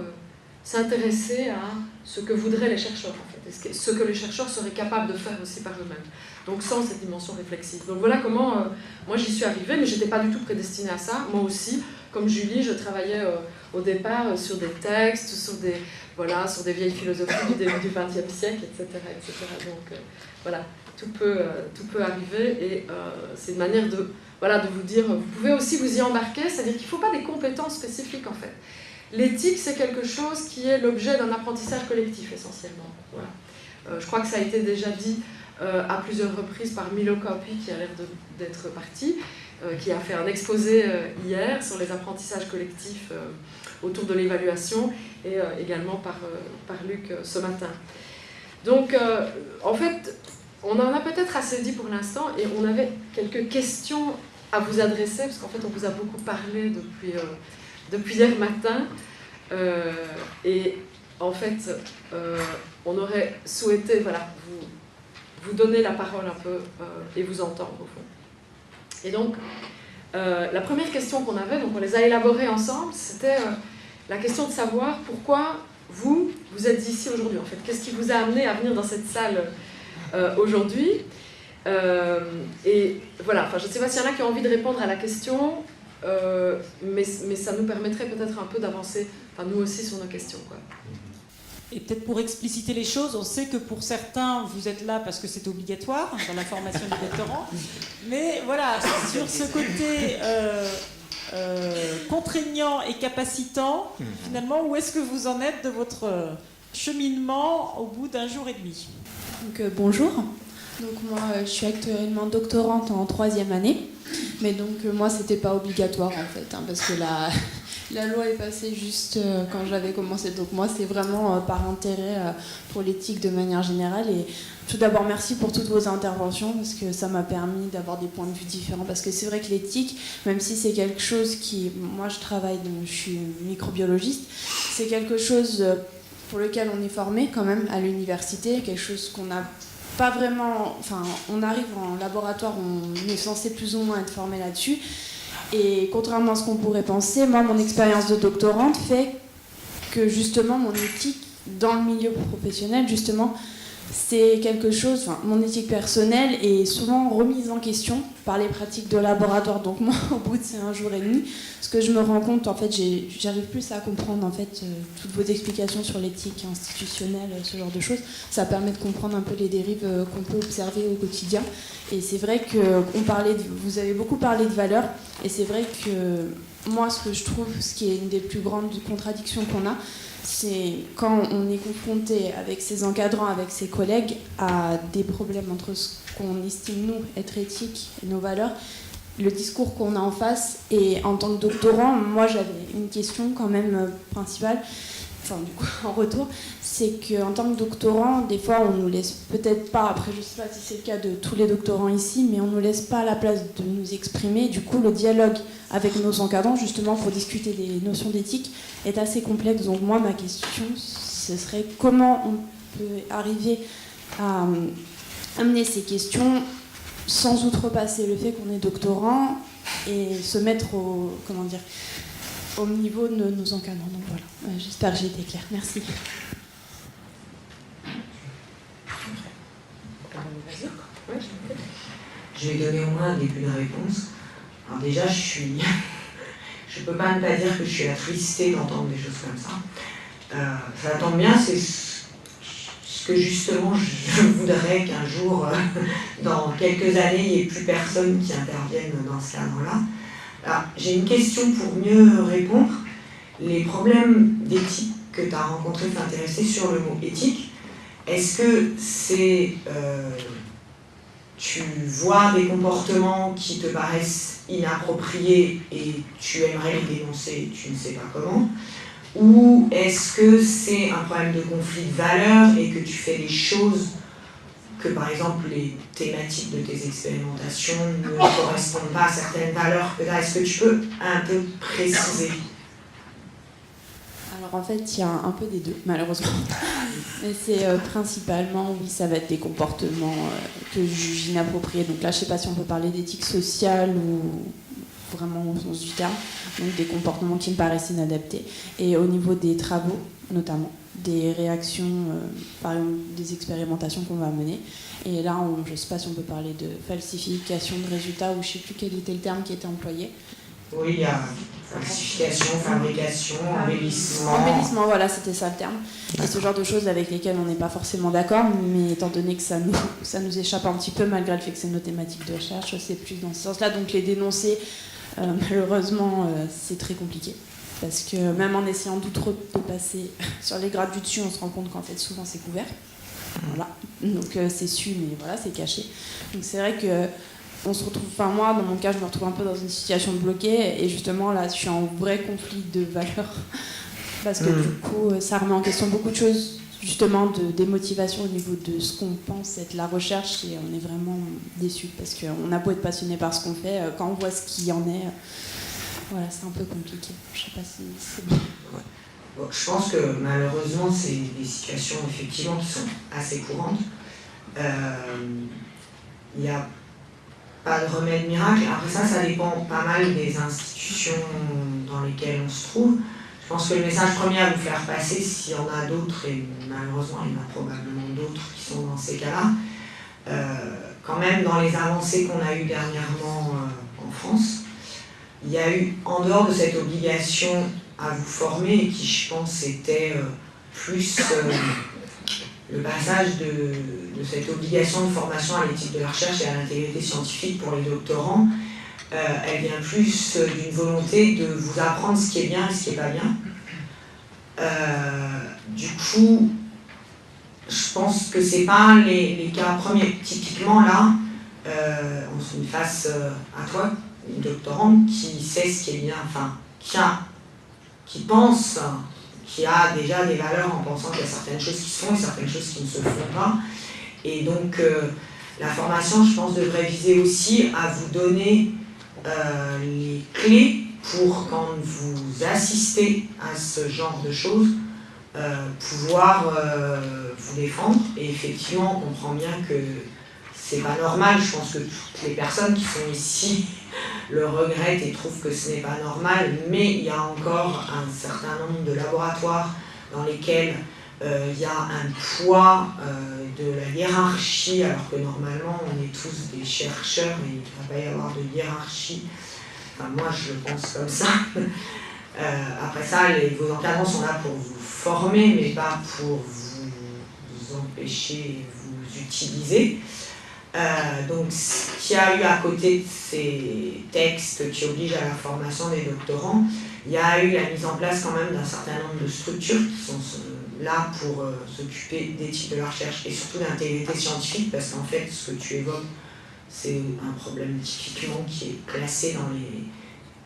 S2: s'intéresser à ce que voudraient les chercheurs, en fait, ce que les chercheurs seraient capables de faire aussi par eux-mêmes. Donc sans cette dimension réflexive. Donc voilà comment moi j'y suis arrivée, mais je n'étais pas du tout prédestinée à ça. Moi aussi, comme Julie, je travaillais au départ sur des textes, sur des vieilles philosophies du début du XXe siècle, etc. etc. Donc voilà, tout peut arriver, et c'est une manière de vous dire, vous pouvez aussi vous y embarquer, c'est-à-dire qu'il ne faut pas des compétences spécifiques en fait. L'éthique, c'est quelque chose qui est l'objet d'un apprentissage collectif, essentiellement. Voilà. Je crois que ça a été déjà dit à plusieurs reprises par Milo Kaupi, qui a l'air d'être parti, qui a fait un exposé hier sur les apprentissages collectifs autour de l'évaluation, et également par Luc ce matin. Donc, en fait, on en a peut-être assez dit pour l'instant, et on avait quelques questions à vous adresser, parce qu'en fait, on vous a beaucoup parlé depuis hier matin, et en fait, on aurait souhaité vous donner la parole un peu et vous entendre au fond. Et donc, la première question qu'on avait, donc on les a élaborées ensemble, c'était la question de savoir pourquoi vous êtes ici aujourd'hui, en fait. Qu'est-ce qui vous a amené à venir dans cette salle aujourd'hui? Et voilà, je ne sais pas s'il y en a qui ont envie de répondre à la question, mais ça nous permettrait peut-être un peu d'avancer, nous aussi, sur nos questions, quoi.
S6: Et peut-être pour expliciter les choses, on sait que pour certains, vous êtes là parce que c'est obligatoire dans la formation des doctorants. Mais voilà, sur ce côté contraignant et capacitant, finalement, où est-ce que vous en êtes de votre cheminement au bout d'un jour et demi?
S7: Donc, bonjour. Donc moi, je suis actuellement doctorante en 3e année. Mais donc, moi, c'était pas obligatoire, en fait, parce que la loi est passée juste quand j'avais commencé. Donc moi, c'est vraiment par intérêt pour l'éthique de manière générale. Et tout d'abord, merci pour toutes vos interventions, parce que ça m'a permis d'avoir des points de vue différents. Parce que c'est vrai que l'éthique, même si c'est quelque chose qui... Moi, je suis microbiologiste. C'est quelque chose pour lequel on est formé quand même à l'université, quelque chose qu'on n'a pas vraiment... Enfin, on arrive en laboratoire, on est censé plus ou moins être formé là-dessus. Et contrairement à ce qu'on pourrait penser, moi, mon expérience de doctorante fait que justement mon éthique dans le milieu professionnel, justement, c'est quelque chose, mon éthique personnelle est souvent remise en question par les pratiques de laboratoire. Donc moi, au bout de ces 1 jour et demi, ce que je me rends compte, en fait, j'arrive plus à comprendre en fait toutes vos explications sur l'éthique institutionnelle, ce genre de choses. Ça permet de comprendre un peu les dérives qu'on peut observer au quotidien. Et c'est vrai que vous avez beaucoup parlé de valeurs, et c'est vrai que moi, ce que je trouve, ce qui est une des plus grandes contradictions qu'on a, c'est quand on est confronté avec ses encadrants, avec ses collègues, à des problèmes entre ce qu'on estime, nous, être éthique et nos valeurs, le discours qu'on a en face. Et en tant que doctorant, moi, j'avais une question quand même principale, du coup, en retour, c'est qu'en tant que doctorant, des fois, on nous laisse peut-être pas, après je sais pas si c'est le cas de tous les doctorants ici, mais on nous laisse pas la place de nous exprimer. Du coup, le dialogue avec nos encadrants, justement, pour discuter des notions d'éthique, est assez complexe. Donc moi, ma question, ce serait comment on peut arriver à amener ces questions sans outrepasser le fait qu'on est doctorant et se mettre au niveau de nos encadrants. Donc voilà, j'espère que j'ai été claire. Merci.
S4: Je vais donner au moins un début de réponse. Alors déjà, je peux pas ne pas dire que je suis attristée d'entendre des choses comme ça. Ça tombe bien, c'est ce que justement je voudrais qu'un jour, dans quelques années, il n'y ait plus personne qui intervienne dans ce cadre-là. Alors, j'ai une question pour mieux répondre. Les problèmes d'éthique que tu as rencontrés, t'intéresser sur le mot éthique, est-ce que c'est... tu vois des comportements qui te paraissent inappropriés et tu aimerais les dénoncer, tu ne sais pas comment, ou est-ce que c'est un problème de conflit de valeurs et que tu fais des choses que, par exemple, les thématiques de tes expérimentations ne correspondent pas à certaines valeurs que tu as? Est-ce que tu peux un peu préciser?
S7: Alors en fait, il y a un peu des deux, malheureusement. Mais c'est principalement, oui, ça va être des comportements que je juge inappropriés. Donc là, je ne sais pas si on peut parler d'éthique sociale ou vraiment au sens du terme. Donc des comportements qui me paraissent inadaptés. Et au niveau des travaux, notamment, des réactions, par exemple, des expérimentations qu'on va mener. Et là, je ne sais pas si on peut parler de falsification de résultats ou je ne sais plus quel était le terme qui était employé.
S4: Oui, il y a falsification, fabrication, embellissement.
S7: Embellissement, voilà, c'était ça le terme. Et ce genre de choses avec lesquelles on n'est pas forcément d'accord, mais étant donné que ça nous échappe un petit peu, malgré le fait que c'est nos thématiques de recherche, c'est plus dans ce sens-là. Donc les dénoncer, malheureusement, c'est très compliqué. Parce que même en essayant d'outrepasser sur les grades du dessus, on se rend compte qu'en fait, souvent, c'est couvert. Voilà. Donc c'est su, mais voilà, c'est caché. Donc c'est vrai que on se retrouve, enfin moi, dans mon cas, je me retrouve un peu dans une situation bloquée et justement là, je suis en vrai conflit de valeurs parce que du coup, ça remet en question beaucoup de choses, justement, des motivations au niveau de ce qu'on pense être la recherche et on est vraiment déçus parce qu'on a beau être passionné par ce qu'on fait, quand on voit ce qu'il y en est, voilà, c'est un peu compliqué. Je sais pas si c'est bon.
S4: Bon, je pense que malheureusement, c'est des situations effectivement qui sont assez courantes. Il n'y a pas de remède miracle. Après ça dépend pas mal des institutions dans lesquelles on se trouve. Je pense que le message premier à vous faire passer, s'il y en a d'autres, et malheureusement il y en a probablement d'autres qui sont dans ces cas-là, quand même dans les avancées qu'on a eues dernièrement en France, il y a eu, en dehors de cette obligation à vous former, et qui je pense était plus le passage de cette obligation de formation à l'éthique de la recherche et à l'intégrité scientifique pour les doctorants, elle vient plus d'une volonté de vous apprendre ce qui est bien et ce qui n'est pas bien. Du coup, je pense que ce n'est pas les cas premiers. Typiquement là, on se met face à toi, une doctorante qui sait ce qui est bien, enfin, qui pense, qui a déjà des valeurs en pensant qu'il y a certaines choses qui se font et certaines choses qui ne se font pas. Et donc, la formation, je pense, devrait viser aussi à vous donner les clés pour, quand vous assistez à ce genre de choses, pouvoir vous défendre. Et effectivement, on comprend bien que c'est pas normal. Je pense que toutes les personnes qui sont ici le regrettent et trouvent que ce n'est pas normal, mais il y a encore un certain nombre de laboratoires dans lesquels il y a un poids de la hiérarchie, alors que normalement on est tous des chercheurs et il ne devrait pas y avoir de hiérarchie. Enfin, moi je le pense comme ça. Après ça, vos encadrants sont là pour vous former, mais pas pour vous empêcher, vous utiliser. Donc, ce qu'il y a eu à côté de ces textes qui obligent à la formation des doctorants, il y a eu la mise en place quand même d'un certain nombre de structures qui sont là pour s'occuper d'éthique de la recherche et surtout d'intégrité scientifique, parce qu'en fait, ce que tu évoques, c'est un problème typiquement qui est classé dans les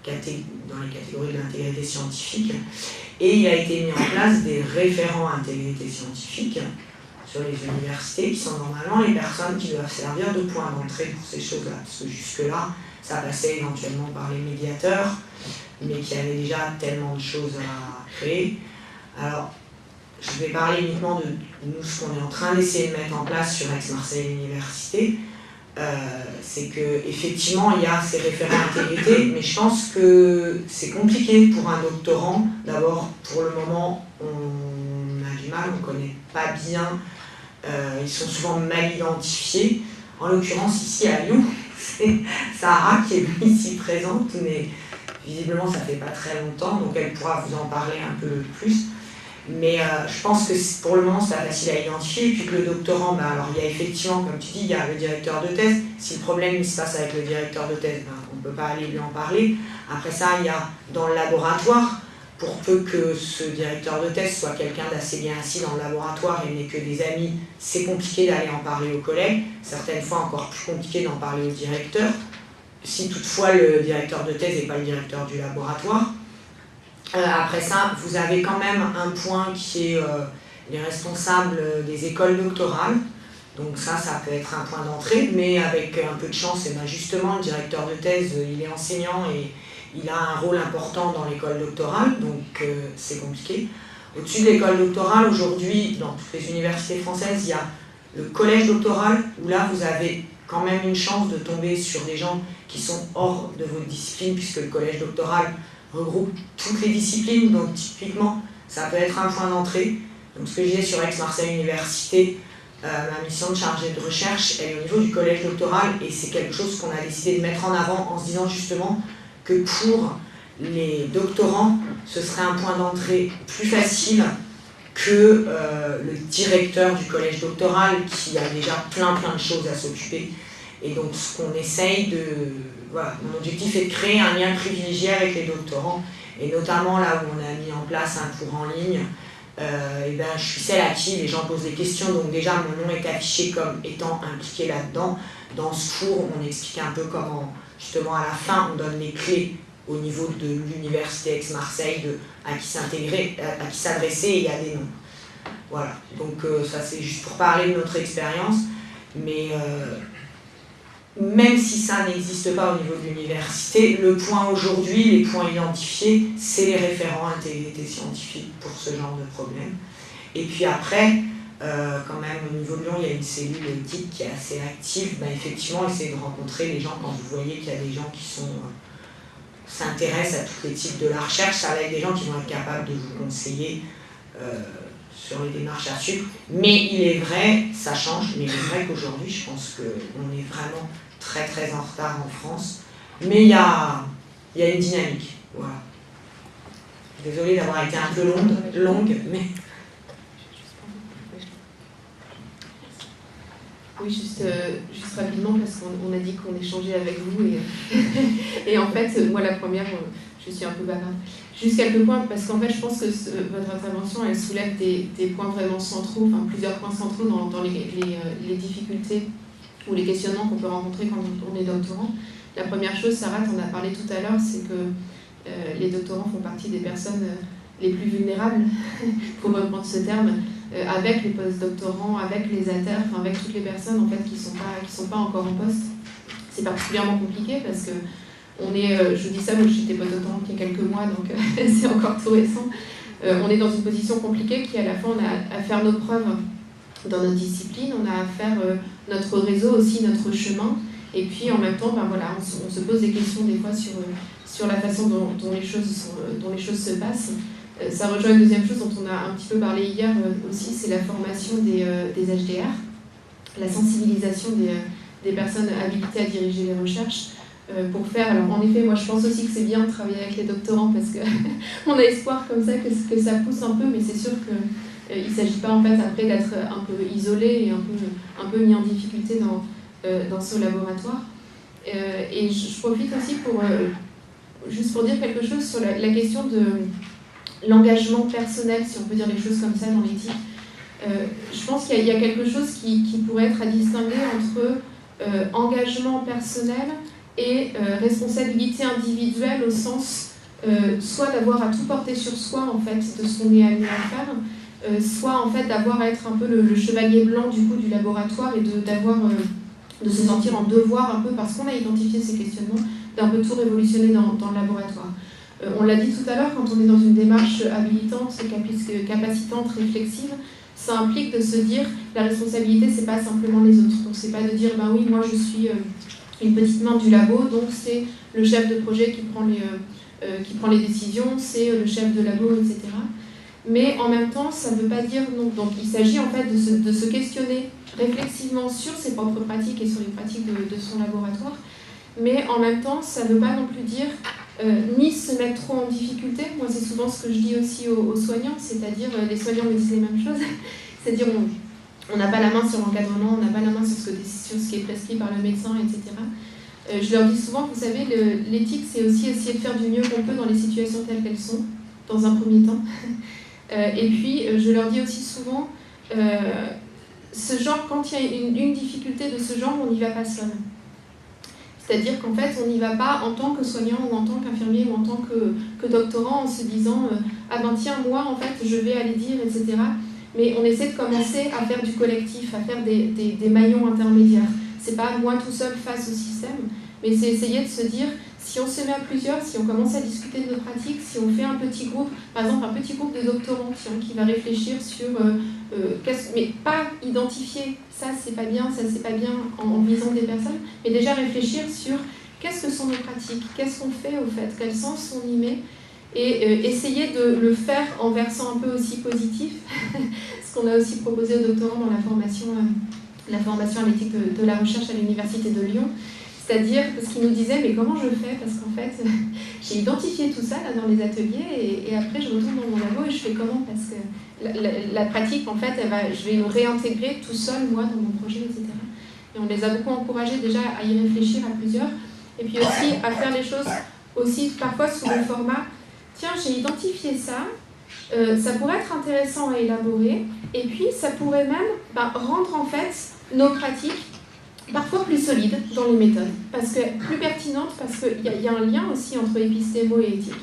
S4: catégories de l'intégrité scientifique. Et il a été mis en place des référents intégrité scientifique sur les universités, qui sont normalement les personnes qui doivent servir de point d'entrée pour ces choses-là. Parce que jusque-là, ça passait éventuellement par les médiateurs, mais qui avaient déjà tellement de choses à créer. Alors, je vais parler uniquement de nous, ce qu'on est en train d'essayer de mettre en place sur Aix-Marseille Université. c'est qu'effectivement, il y a ces référents intégrité, mais je pense que c'est compliqué pour un doctorant. D'abord, pour le moment, on a du mal, on ne connaît pas bien, ils sont souvent mal identifiés. En l'occurrence, ici à Lyon, c'est Sarah qui est ici présente, mais visiblement, ça ne fait pas très longtemps, donc elle pourra vous en parler un peu plus. Mais je pense que pour le moment, c'est pas facile à identifier. Et puis que le doctorant, alors il y a effectivement, comme tu dis, il y a le directeur de thèse. Si le problème il se passe avec le directeur de thèse, on ne peut pas aller lui en parler. Après ça, il y a dans le laboratoire, pour peu que ce directeur de thèse soit quelqu'un d'assez bien assis dans le laboratoire et n'ait que des amis, c'est compliqué d'aller en parler aux collègues. Certaines fois, encore plus compliqué d'en parler au directeur. Si toutefois le directeur de thèse n'est pas le directeur du laboratoire. Après ça, vous avez quand même un point qui est les responsables des écoles doctorales. Donc ça peut être un point d'entrée, mais avec un peu de chance, et bien justement, le directeur de thèse, il est enseignant et il a un rôle important dans l'école doctorale, donc c'est compliqué. Au-dessus de l'école doctorale, aujourd'hui, dans toutes les universités françaises, il y a le collège doctoral, où là, vous avez quand même une chance de tomber sur des gens qui sont hors de votre discipline, puisque le collège doctoral regroupe toutes les disciplines, donc typiquement, ça peut être un point d'entrée. Donc ce que je disais sur Aix-Marseille Université, ma mission de chargée de recherche, elle est au niveau du collège doctoral, et c'est quelque chose qu'on a décidé de mettre en avant en se disant justement que pour les doctorants, ce serait un point d'entrée plus facile que le directeur du collège doctoral qui a déjà plein de choses à s'occuper. Et donc ce qu'on essaye de... Voilà, mon objectif est de créer un lien privilégié avec les doctorants, et notamment là où on a mis en place un cours en ligne, je suis celle à qui les gens posent des questions, donc déjà mon nom est affiché comme étant impliqué là-dedans. Dans ce cours, on explique un peu comment, justement à la fin, on donne les clés au niveau de l'université Aix-Marseille, à qui s'intégrer, à qui s'adresser, et il y a des noms. Voilà, donc ça c'est juste pour parler de notre expérience, mais même si ça n'existe pas au niveau de l'université, le point aujourd'hui, les points identifiés, c'est les référents intégrité scientifique pour ce genre de problème. Et puis après, quand même au niveau de Lyon, il y a une cellule éthique qui est assez active. Effectivement, essayez de rencontrer les gens quand vous voyez qu'il y a des gens qui s'intéressent à tous les types de la recherche. Ça va être des gens qui vont être capables de vous conseiller sur les démarches à suivre. Mais il est vrai, ça change, mais il est vrai qu'aujourd'hui, je pense qu'on est vraiment très en retard en France. Mais il y a une dynamique. Voilà. Désolée d'avoir été un peu longue, mais...
S3: Oui, juste rapidement, parce qu'on a dit qu'on échangeait avec vous, et en fait, moi la première, je suis un peu bavarde. Juste quelques points, parce qu'en fait, je pense que votre intervention, elle soulève des points vraiment centraux, enfin plusieurs points centraux dans les difficultés ou les questionnements qu'on peut rencontrer quand on est doctorant. La première chose, Sarah, tu en as parlé tout à l'heure, c'est que les doctorants font partie des personnes les plus vulnérables, pour reprendre ce terme, avec les post-doctorants, avec les ATER, enfin avec toutes les personnes en fait, qui sont pas encore en poste. C'est particulièrement compliqué parce que je dis ça, moi j'étais post-doctorante il y a quelques mois, donc c'est encore tout récent. On est dans une position compliquée qui, à la fois, on a à faire nos preuves dans notre discipline, on a à faire notre réseau aussi, notre chemin, et puis en même temps, on se pose des questions des fois sur la façon dont les choses se passent. Ça rejoint une deuxième chose dont on a un petit peu parlé hier aussi, c'est la formation des HDR, la sensibilisation des personnes habilitées à diriger les recherches. Pour faire, alors en effet, moi je pense aussi que c'est bien de travailler avec les doctorants parce qu'on a espoir comme ça que ça pousse un peu, mais c'est sûr qu'il ne s'agit pas en fait après d'être un peu isolé et un peu mis en difficulté dans ce laboratoire. Et je profite aussi juste pour dire quelque chose sur la question de l'engagement personnel, si on peut dire les choses comme ça dans l'éthique. Je pense qu'il y a quelque chose qui pourrait être à distinguer entre engagement personnel et responsabilité individuelle au sens soit d'avoir à tout porter sur soi en fait de ce qu'on est amené à faire, soit en fait d'avoir à être un peu le chevalier blanc du coup du laboratoire et de se sentir en devoir un peu parce qu'on a identifié ces questionnements d'un peu tout révolutionner dans le laboratoire. On l'a dit tout à l'heure, quand on est dans une démarche habilitante, capacitante, réflexive, ça implique de se dire la responsabilité, c'est pas simplement les autres. Donc c'est pas de dire ben oui, moi je suis une petite main du labo, donc c'est le chef de projet qui prend les décisions, c'est le chef de labo, etc. Mais en même temps, ça ne veut pas dire non. Donc il s'agit en fait de se questionner réflexivement sur ses propres pratiques et sur les pratiques de son laboratoire. Mais en même temps, ça ne veut pas non plus dire ni se mettre trop en difficulté. Moi, c'est souvent ce que je dis aussi aux soignants, c'est-à-dire, les soignants me disent les mêmes choses, c'est-à-dire on n'a pas la main sur l'encadrement, on n'a pas la main sur ce qui est prescrit par le médecin, etc. Je leur dis souvent, vous savez, l'éthique, c'est aussi essayer de faire du mieux qu'on peut dans les situations telles qu'elles sont, dans un premier temps. Et puis, je leur dis aussi souvent, ce genre, quand il y a une difficulté de ce genre, on n'y va pas seul. C'est-à-dire qu'en fait, on n'y va pas en tant que soignant ou en tant qu'infirmier ou en tant que doctorant en se disant ah ben tiens, moi, en fait, je vais aller dire, etc. Mais on essaie de commencer à faire du collectif, à faire des maillons intermédiaires. C'est pas moi tout seul face au système, mais c'est essayer de se dire, si on se met à plusieurs, si on commence à discuter de nos pratiques, si on fait un petit groupe, par exemple un petit groupe de doctorants qui va réfléchir sur, mais pas identifier, ça c'est pas bien en visant des personnes, mais déjà réfléchir sur qu'est-ce que sont nos pratiques, qu'est-ce qu'on fait au fait, quel sens on y met, et essayer de le faire en versant un peu aussi positif, ce qu'on a aussi proposé aux doctorants dans la formation à l'éthique de la recherche à l'Université de Lyon. C'est-à-dire, parce qu'ils nous disaient, mais comment je fais? Parce qu'en fait, j'ai identifié tout ça là, dans les ateliers et après je retourne dans mon labo et je fais comment? Parce que la pratique, en fait, je vais me réintégrer tout seul, moi, dans mon projet, etc. Et on les a beaucoup encouragés déjà à y réfléchir à plusieurs. Et puis aussi à faire les choses aussi parfois sous le format, tiens, j'ai identifié ça, ça pourrait être intéressant à élaborer. Et puis, ça pourrait même rendre, en fait, nos pratiques parfois plus solides dans les méthodes, plus pertinentes, parce qu'il y a un lien aussi entre épistémo et éthique.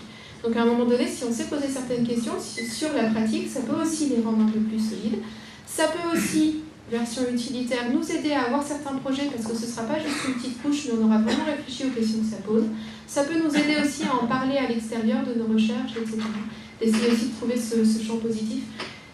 S3: Donc à un moment donné, si on sait poser certaines questions sur la pratique, ça peut aussi les rendre un peu plus solides. Ça peut aussi, version utilitaire, nous aider à avoir certains projets, parce que ce ne sera pas juste une petite couche, mais on aura vraiment réfléchi aux questions que ça pose. Ça peut nous aider aussi à en parler à l'extérieur de nos recherches, etc. D'essayer aussi de trouver ce champ positif.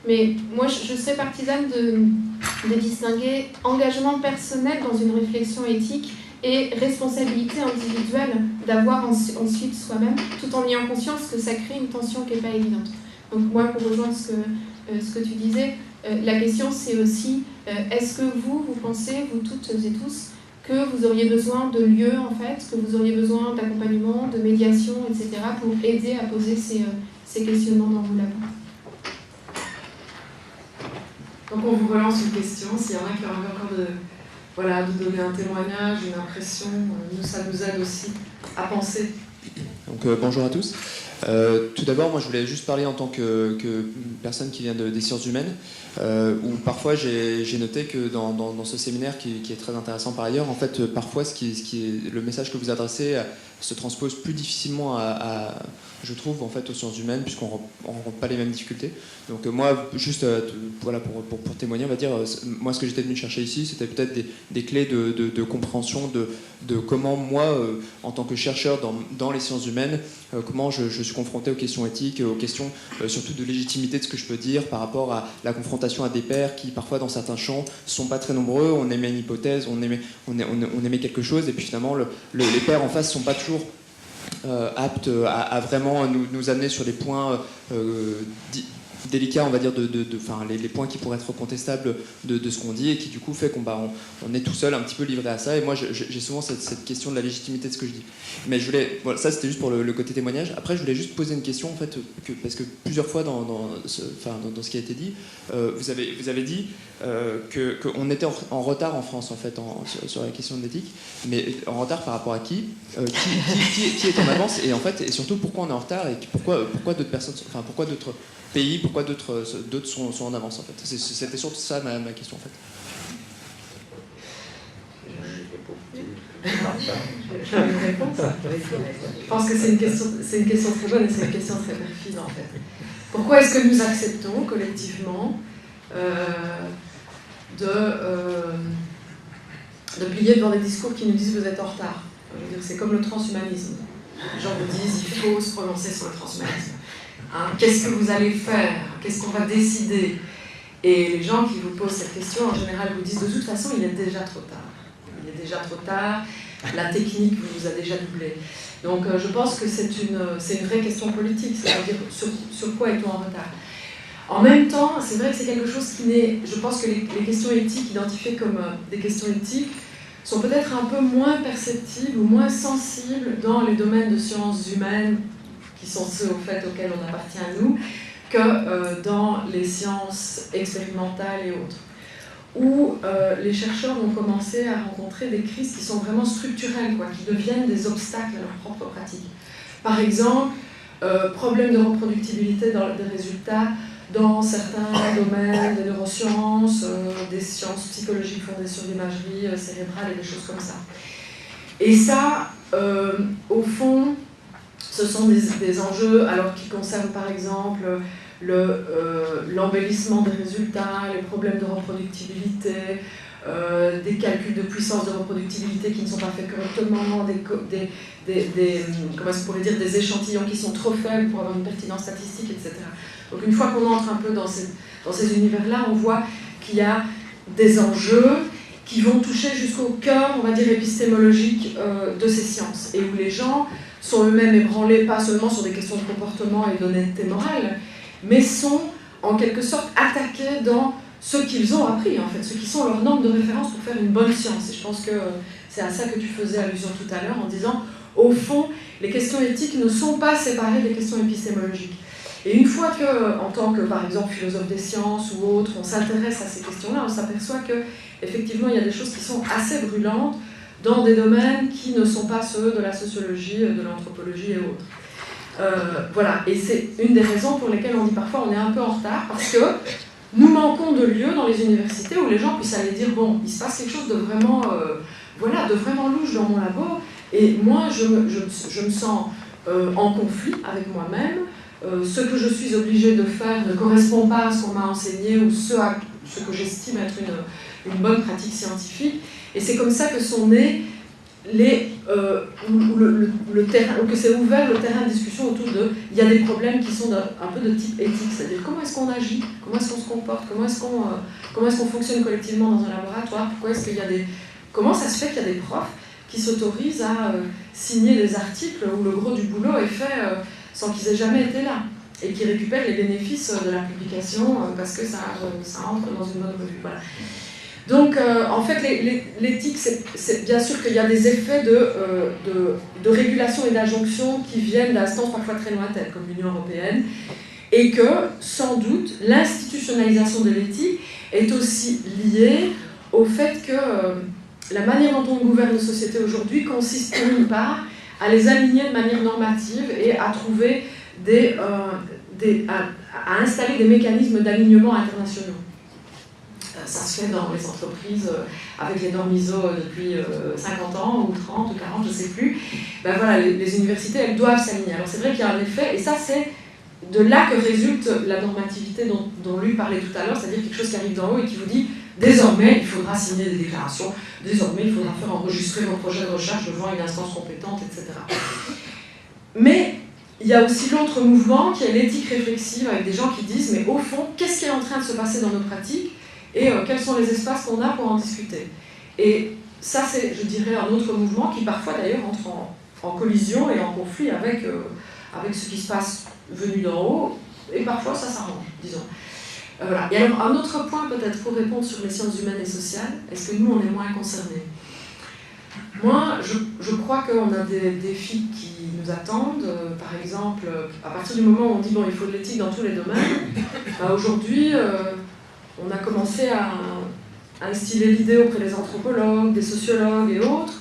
S3: Mais moi, je serais partisane de distinguer engagement personnel dans une réflexion éthique et responsabilité individuelle d'avoir ensuite soi-même, tout en ayant conscience que ça crée une tension qui n'est pas évidente. Donc moi, pour rejoindre ce que tu disais, la question c'est aussi, est-ce que vous pensez, vous toutes et tous, que vous auriez besoin de lieux, en fait, que vous auriez besoin d'accompagnement, de médiation, etc., pour aider à poser ces questionnements dans vos labos?
S2: Donc on vous relance une question, s'il y en a qui ont envie encore de donner un témoignage, une impression, nous ça nous aide aussi à penser.
S8: Donc bonjour à tous. Tout d'abord, moi je voulais juste parler en tant que personne qui vient des sciences humaines, où parfois j'ai noté que dans ce séminaire qui est très intéressant par ailleurs, en fait parfois ce qui est le message que vous adressez se transpose plus difficilement je trouve en fait aux sciences humaines, puisqu'on rencontre pas les mêmes difficultés. Donc moi juste voilà pour témoigner, on va dire, moi ce que j'étais venu chercher ici, c'était peut-être des clés de compréhension de comment moi en tant que chercheur dans les sciences humaines, comment je suis confronté aux questions éthiques, aux questions surtout de légitimité de ce que je peux dire par rapport à la confrontation à des pairs qui parfois dans certains champs sont pas très nombreux. On émet une hypothèse, on émet quelque chose, et puis finalement les pairs en face sont pas toujours aptes à vraiment nous amener sur les points délicats, on va dire, les points qui pourraient être contestables de ce qu'on dit, et qui du coup fait qu'on est tout seul un petit peu livré à ça. Et moi j'ai souvent cette question de la légitimité de ce que je dis. Mais voilà, ça c'était juste pour le côté témoignage. Après je voulais juste poser une question en fait, parce que plusieurs fois dans ce qui a été dit, vous avez dit qu'on était en retard en France en fait sur la question de l'éthique, mais en retard par rapport à qui est en avance, et en fait et surtout pourquoi on est en retard, et pourquoi d'autres personnes, enfin pourquoi d'autres pays, pourquoi d'autres sont en avance en fait. C'était surtout ça ma question en fait.
S2: Je vais une réponse. Je pense que c'est une question très bonne, et c'est une question très perfide en fait. Pourquoi est-ce que nous acceptons collectivement de plier devant des discours qui nous disent vous êtes en retard? Je veux dire, c'est comme le transhumanisme. Les gens vous disent il faut se prononcer sur le transhumanisme. Qu'est-ce que vous allez faire? Qu'est-ce qu'on va décider? Et les gens qui vous posent cette question, en général, vous disent de toute façon, il est déjà trop tard. Il est déjà trop tard, la technique vous a déjà doublé. Donc je pense que c'est une vraie question politique, c'est-à-dire sur quoi est-on en retard. En même temps, c'est vrai que c'est quelque chose qui n'est... Je pense que les questions éthiques, identifiées comme des questions éthiques, sont peut-être un peu moins perceptibles ou moins sensibles dans les domaines de sciences humaines, qui sont ceux au fait auxquels on appartient à nous, que dans les sciences expérimentales et autres, où les chercheurs ont commencé à rencontrer des crises qui sont vraiment structurelles, qui deviennent des obstacles à leur propre pratique. Par exemple, problème de reproductibilité des résultats dans certains domaines des neurosciences, des sciences psychologiques fondées sur l'imagerie cérébrale et des choses comme ça. Et ça, au fond, ce sont des enjeux alors, qui concernent par exemple l'embellissement des résultats, les problèmes de reproductibilité, des calculs de puissance de reproductibilité qui ne sont pas faits correctement, comment est-ce qu'on pourrait dire, des échantillons qui sont trop faibles pour avoir une pertinence statistique, etc. Donc une fois qu'on entre un peu dans ces univers-là, on voit qu'il y a des enjeux qui vont toucher jusqu'au cœur, on va dire, épistémologique de ces sciences, et où les gens sont eux-mêmes ébranlés, pas seulement sur des questions de comportement et d'honnêteté morale, mais sont en quelque sorte attaqués dans ce qu'ils ont appris, en fait, ce qui sont leurs normes de référence pour faire une bonne science. Et je pense que c'est à ça que tu faisais allusion tout à l'heure en disant, au fond, les questions éthiques ne sont pas séparées des questions épistémologiques. Et une fois que, en tant que, par exemple, philosophe des sciences ou autre, on s'intéresse à ces questions-là, on s'aperçoit que, effectivement, il y a des choses qui sont assez brûlantes dans des domaines qui ne sont pas ceux de la sociologie, de l'anthropologie et autres. Voilà, et c'est une des raisons pour lesquelles on dit parfois on est un peu en retard, parce que nous manquons de lieux dans les universités où les gens puissent aller dire bon, il se passe quelque chose de vraiment, de vraiment louche dans mon labo, et moi je me sens en conflit avec moi-même. Ce que je suis obligée de faire ne correspond pas à ce qu'on m'a enseigné ou ce que j'estime être une bonne pratique scientifique. Et c'est comme ça que sont nés le terrain, ou que s'est ouvert le terrain de discussion autour de... Il y a des problèmes qui sont un peu de type éthique, c'est-à-dire comment est-ce qu'on agit, comment est-ce qu'on se comporte, comment est-ce qu'on fonctionne collectivement dans un laboratoire, pourquoi est-ce qu'il y a des... Comment ça se fait qu'il y a des profs qui s'autorisent à signer des articles où le gros du boulot est fait sans qu'ils aient jamais été là, et qui récupèrent les bénéfices de la publication parce que ça entre dans une bonne revue. Voilà. Donc, en fait, l'éthique, c'est bien sûr qu'il y a des effets de régulation et d'injonction qui viennent d'instances parfois très lointaines, comme l'Union européenne, et que, sans doute, l'institutionnalisation de l'éthique est aussi liée au fait que la manière dont on gouverne nos sociétés aujourd'hui consiste, d'une part, à les aligner de manière normative et à trouver à installer des mécanismes d'alignement internationaux. Ça se fait dans les entreprises avec les normes ISO depuis 50 ans ou 30 ou 40, je ne sais plus. Ben voilà, les universités, elles doivent s'aligner. Alors c'est vrai qu'il y a un effet, et ça c'est de là que résulte la normativité dont Luc parlait tout à l'heure, c'est-à-dire quelque chose qui arrive d'en haut et qui vous dit désormais il faudra signer des déclarations, désormais il faudra faire enregistrer vos projets de recherche devant une instance compétente, etc. Mais il y a aussi l'autre mouvement qui est l'éthique réflexive, avec des gens qui disent mais au fond, qu'est-ce qui est en train de se passer dans nos pratiques et quels sont les espaces qu'on a pour en discuter. Et ça, c'est, je dirais, un autre mouvement qui parfois d'ailleurs entre en collision et en conflit avec ce qui se passe venu d'en haut, et parfois ça s'arrange, disons. Voilà. Et alors, un autre point peut-être pour répondre sur les sciences humaines et sociales, est-ce que nous, on est moins concernés ? Moi, je crois qu'on a des défis qui nous attendent. Par exemple, à partir du moment où on dit bon, il faut de l'éthique dans tous les domaines, bah, aujourd'hui, on a commencé à instiller l'idée auprès des anthropologues, des sociologues et autres,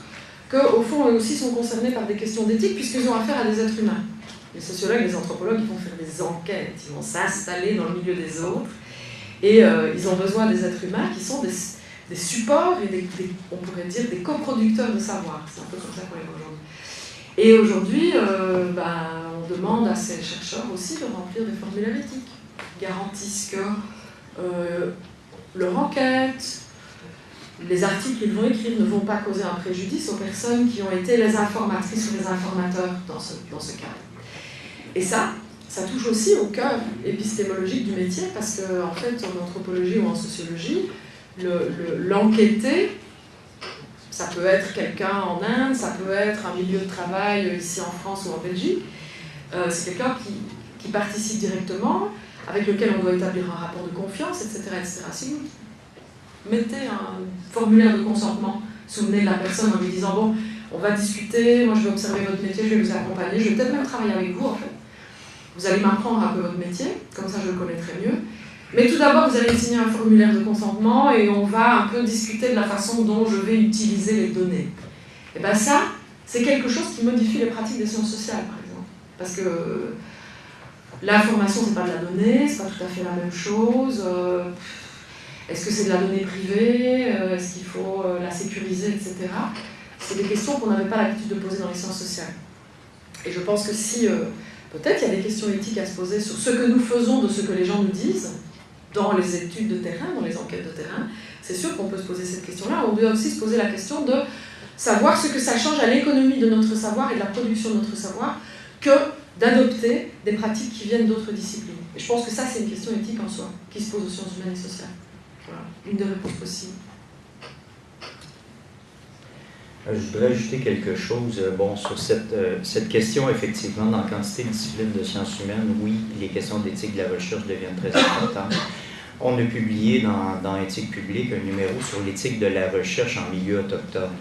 S2: qu'au fond, eux aussi sont concernés par des questions d'éthique, puisqu'ils ont affaire à des êtres humains. Les sociologues, les anthropologues, ils vont faire des enquêtes, ils vont s'installer dans le milieu des autres, et ils ont besoin des êtres humains qui sont des supports et on pourrait dire des coproducteurs de savoir. C'est un peu comme ça qu'on les voit aujourd'hui. Et aujourd'hui, on demande à ces chercheurs aussi de remplir des formulaires éthiques qui garantissent que leur enquête, les articles qu'ils vont écrire ne vont pas causer un préjudice aux personnes qui ont été les informatrices ou les informateurs dans ce cadre. Et ça, ça touche aussi au cœur épistémologique du métier, parce qu'en fait, en anthropologie ou en sociologie, l'enquêté, ça peut être quelqu'un en Inde, ça peut être un milieu de travail ici en France ou en Belgique. C'est quelqu'un qui participe directement, avec lequel on doit établir un rapport de confiance, etc. etc. Si vous mettez un formulaire de consentement sous le nez de la personne en lui disant « Bon, on va discuter, moi je vais observer votre métier, je vais vous accompagner, je vais peut-être même travailler avec vous en fait. Vous allez m'apprendre un peu votre métier, comme ça je le connaîtrai mieux. Mais tout d'abord, vous allez signer un formulaire de consentement et on va un peu discuter de la façon dont je vais utiliser les données. » Et bien ça, c'est quelque chose qui modifie les pratiques des sciences sociales, par exemple. Parce que l'information, c'est pas de la donnée, c'est pas tout à fait la même chose. Est-ce que c'est de la donnée privée? Est-ce qu'il faut la sécuriser, etc. C'est des questions qu'on n'avait pas l'habitude de poser dans les sciences sociales. Et je pense que si, peut-être, il y a des questions éthiques à se poser sur ce que nous faisons de ce que les gens nous disent, dans les études de terrain, dans les enquêtes de terrain, c'est sûr qu'on peut se poser cette question-là. On doit aussi se poser la question de savoir ce que ça change à l'économie de notre savoir et de la production de notre savoir que d'adopter des pratiques qui viennent d'autres disciplines. Et je pense que ça, c'est une question éthique en soi, qui se pose aux sciences humaines et sociales. Voilà, une des réponses possibles.
S5: Je voudrais ajouter quelque chose sur cette question, effectivement, dans la quantité de disciplines de sciences humaines, oui, les questions d'éthique de la recherche deviennent très importantes. On a publié dans Éthique publique un numéro sur l'éthique de la recherche en milieu autochtone.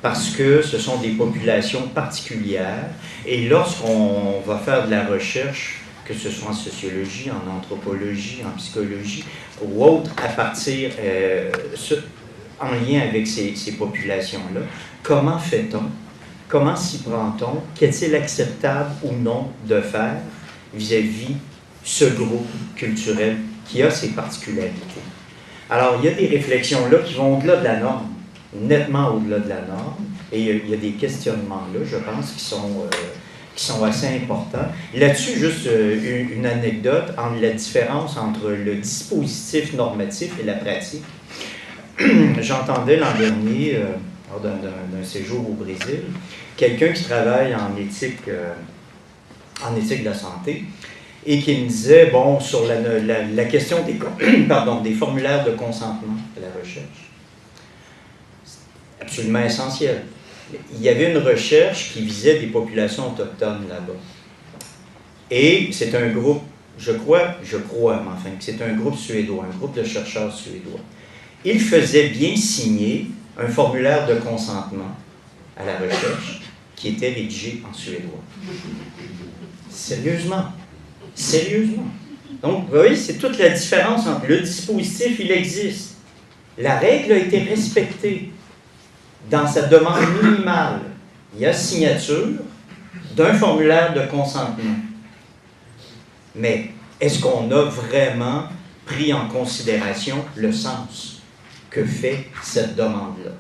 S5: Parce que ce sont des populations particulières, et lorsqu'on va faire de la recherche, que ce soit en sociologie, en anthropologie, en psychologie ou autre, à partir en lien avec ces populations-là, comment fait-on? Comment s'y prend-on? Qu'est-il acceptable ou non de faire vis-à-vis ce groupe culturel qui a ses particularités? Alors, il y a des réflexions là qui vont au-delà de la norme, nettement au-delà de la norme, et il y a des questionnements là, je pense, qui sont assez importants. Là-dessus, juste une anecdote entre la différence entre le dispositif normatif et la pratique. J'entendais l'an dernier, lors d'un séjour au Brésil, quelqu'un qui travaille en éthique de la santé et qui me disait, sur la question des formulaires de consentement à la recherche, c'est absolument essentiel. Il y avait une recherche qui visait des populations autochtones là-bas. Et c'est un groupe, je crois, mais enfin, c'est un groupe suédois, un groupe de chercheurs suédois. Il faisait bien signer un formulaire de consentement à la recherche qui était rédigé en suédois. Sérieusement. Sérieusement. Donc, vous voyez, c'est toute la différence entre le dispositif, il existe. La règle a été respectée dans sa demande minimale. Il y a signature d'un formulaire de consentement. Mais est-ce qu'on a vraiment pris en considération le sens que fait cette demande-là?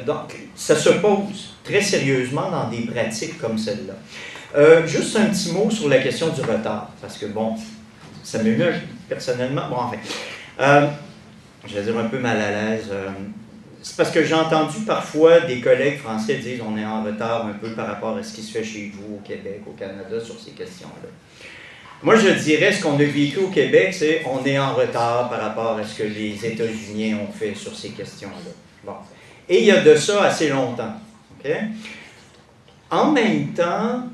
S5: Donc, ça se pose très sérieusement dans des pratiques comme celle-là. Juste un petit mot sur la question du retard, parce que, ça m'émeut personnellement. Je vais dire un peu mal à l'aise. C'est parce que j'ai entendu parfois des collègues français dire on est en retard un peu par rapport à ce qui se fait chez vous, au Québec, au Canada, sur ces questions-là. Moi, je dirais, ce qu'on a vécu au Québec, c'est on est en retard par rapport à ce que les États-Unis ont fait sur ces questions-là. Et il y a de ça assez longtemps. Okay? En même temps,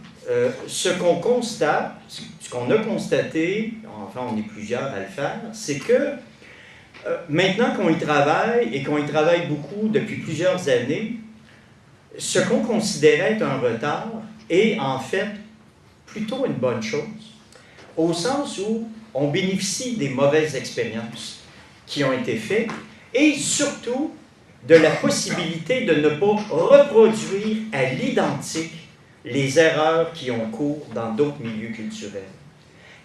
S5: ce qu'on constate, ce qu'on a constaté, enfin, on est plusieurs à le faire, c'est que maintenant qu'on y travaille, et qu'on y travaille beaucoup depuis plusieurs années, ce qu'on considérait être un retard est en fait plutôt une bonne chose. Au sens où on bénéficie des mauvaises expériences qui ont été faites et surtout de la possibilité de ne pas reproduire à l'identique les erreurs qui ont cours dans d'autres milieux culturels.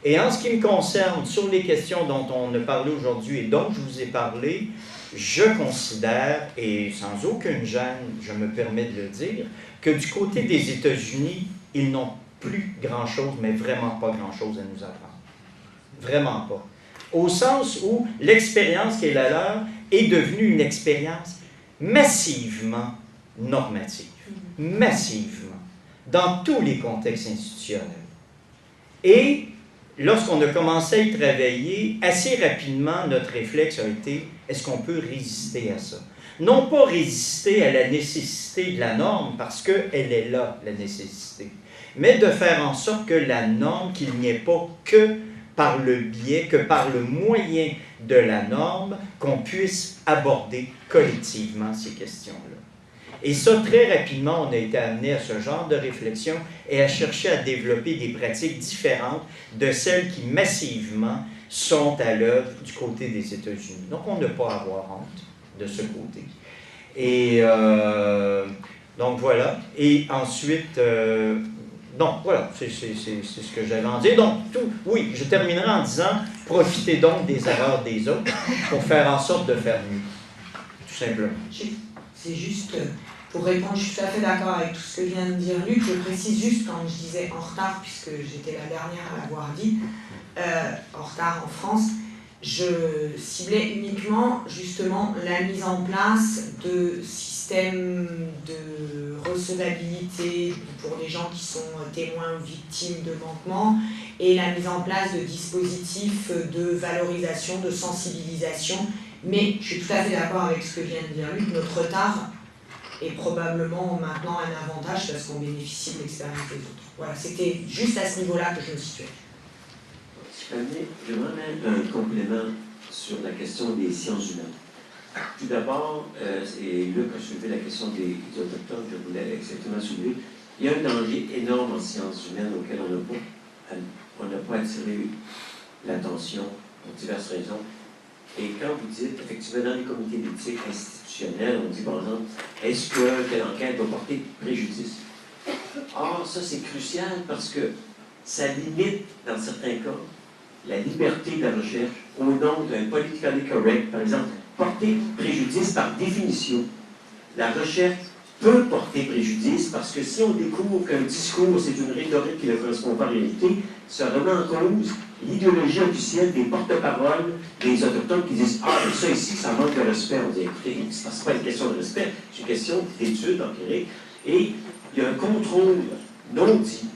S5: Et en ce qui me concerne, sur les questions dont on a parlé aujourd'hui et dont je vous ai parlé, je considère, et sans aucune gêne, je me permets de le dire, que du côté des États-Unis, ils n'ont plus grand-chose, mais vraiment pas grand-chose à nous apprendre. Vraiment pas. Au sens où l'expérience qui est la leur est devenue une expérience massivement normative. Massivement. Dans tous les contextes institutionnels. Et lorsqu'on a commencé à y travailler, assez rapidement, notre réflexe a été, est-ce qu'on peut résister à ça? Non pas résister à la nécessité de la norme, parce qu'elle est là, la nécessité, mais de faire en sorte que la norme, qu'il n'y ait pas que par le biais, que par le moyen de la norme, qu'on puisse aborder collectivement ces questions-là. Et ça, très rapidement, on a été amené à ce genre de réflexion et à chercher à développer des pratiques différentes de celles qui, massivement, sont à l'œuvre du côté des États-Unis. Donc, on n'a pas à avoir honte de ce côté. Et donc, voilà. Et ensuite, donc, voilà, c'est ce que j'avais à dire. Donc, oui, je terminerai en disant, profitez donc des erreurs des autres pour faire en sorte de faire mieux. Tout simplement.
S4: C'est juste, pour répondre, je suis tout à fait d'accord avec tout ce que vient de dire Luc. Je précise juste, quand je disais en retard, puisque j'étais la dernière à l'avoir dit, en retard en France, je ciblais uniquement justement la mise en place de systèmes de recevabilité pour les gens qui sont témoins ou victimes de manquements et la mise en place de dispositifs de valorisation, de sensibilisation. Mais je suis tout à fait d'accord avec ce que vient de dire Luc, notre retard est probablement maintenant un avantage parce qu'on bénéficie de l'expérience des autres. Voilà, c'était juste à ce niveau-là que je me situais.
S9: J'aimerais mettre un complément sur la question des sciences humaines. Tout d'abord, et Luc a soulevé la question des autochtones, je voulais exactement soulever, il y a un danger énorme en sciences humaines auquel on n'a pas attiré l'attention pour diverses raisons. Et quand vous dites, effectivement, dans les comités d'éthique institutionnels, on dit, par exemple, est-ce que telle enquête va porter préjudice? Or, ça, c'est crucial parce que ça limite, dans certains cas, la liberté de la recherche au nom d'un politically correct, par exemple, porter préjudice par définition. La recherche peut porter préjudice parce que si on découvre qu'un discours, c'est une rhétorique qui ne correspond pas à la réalité, ça remet en cause l'idéologie officielle des porte-paroles des Autochtones qui disent « Ah, mais ça ici, ça manque de respect. » On dit « Écoutez, c'est pas une question de respect, c'est une question d'étude empirique. » Et il y a un contrôle non dit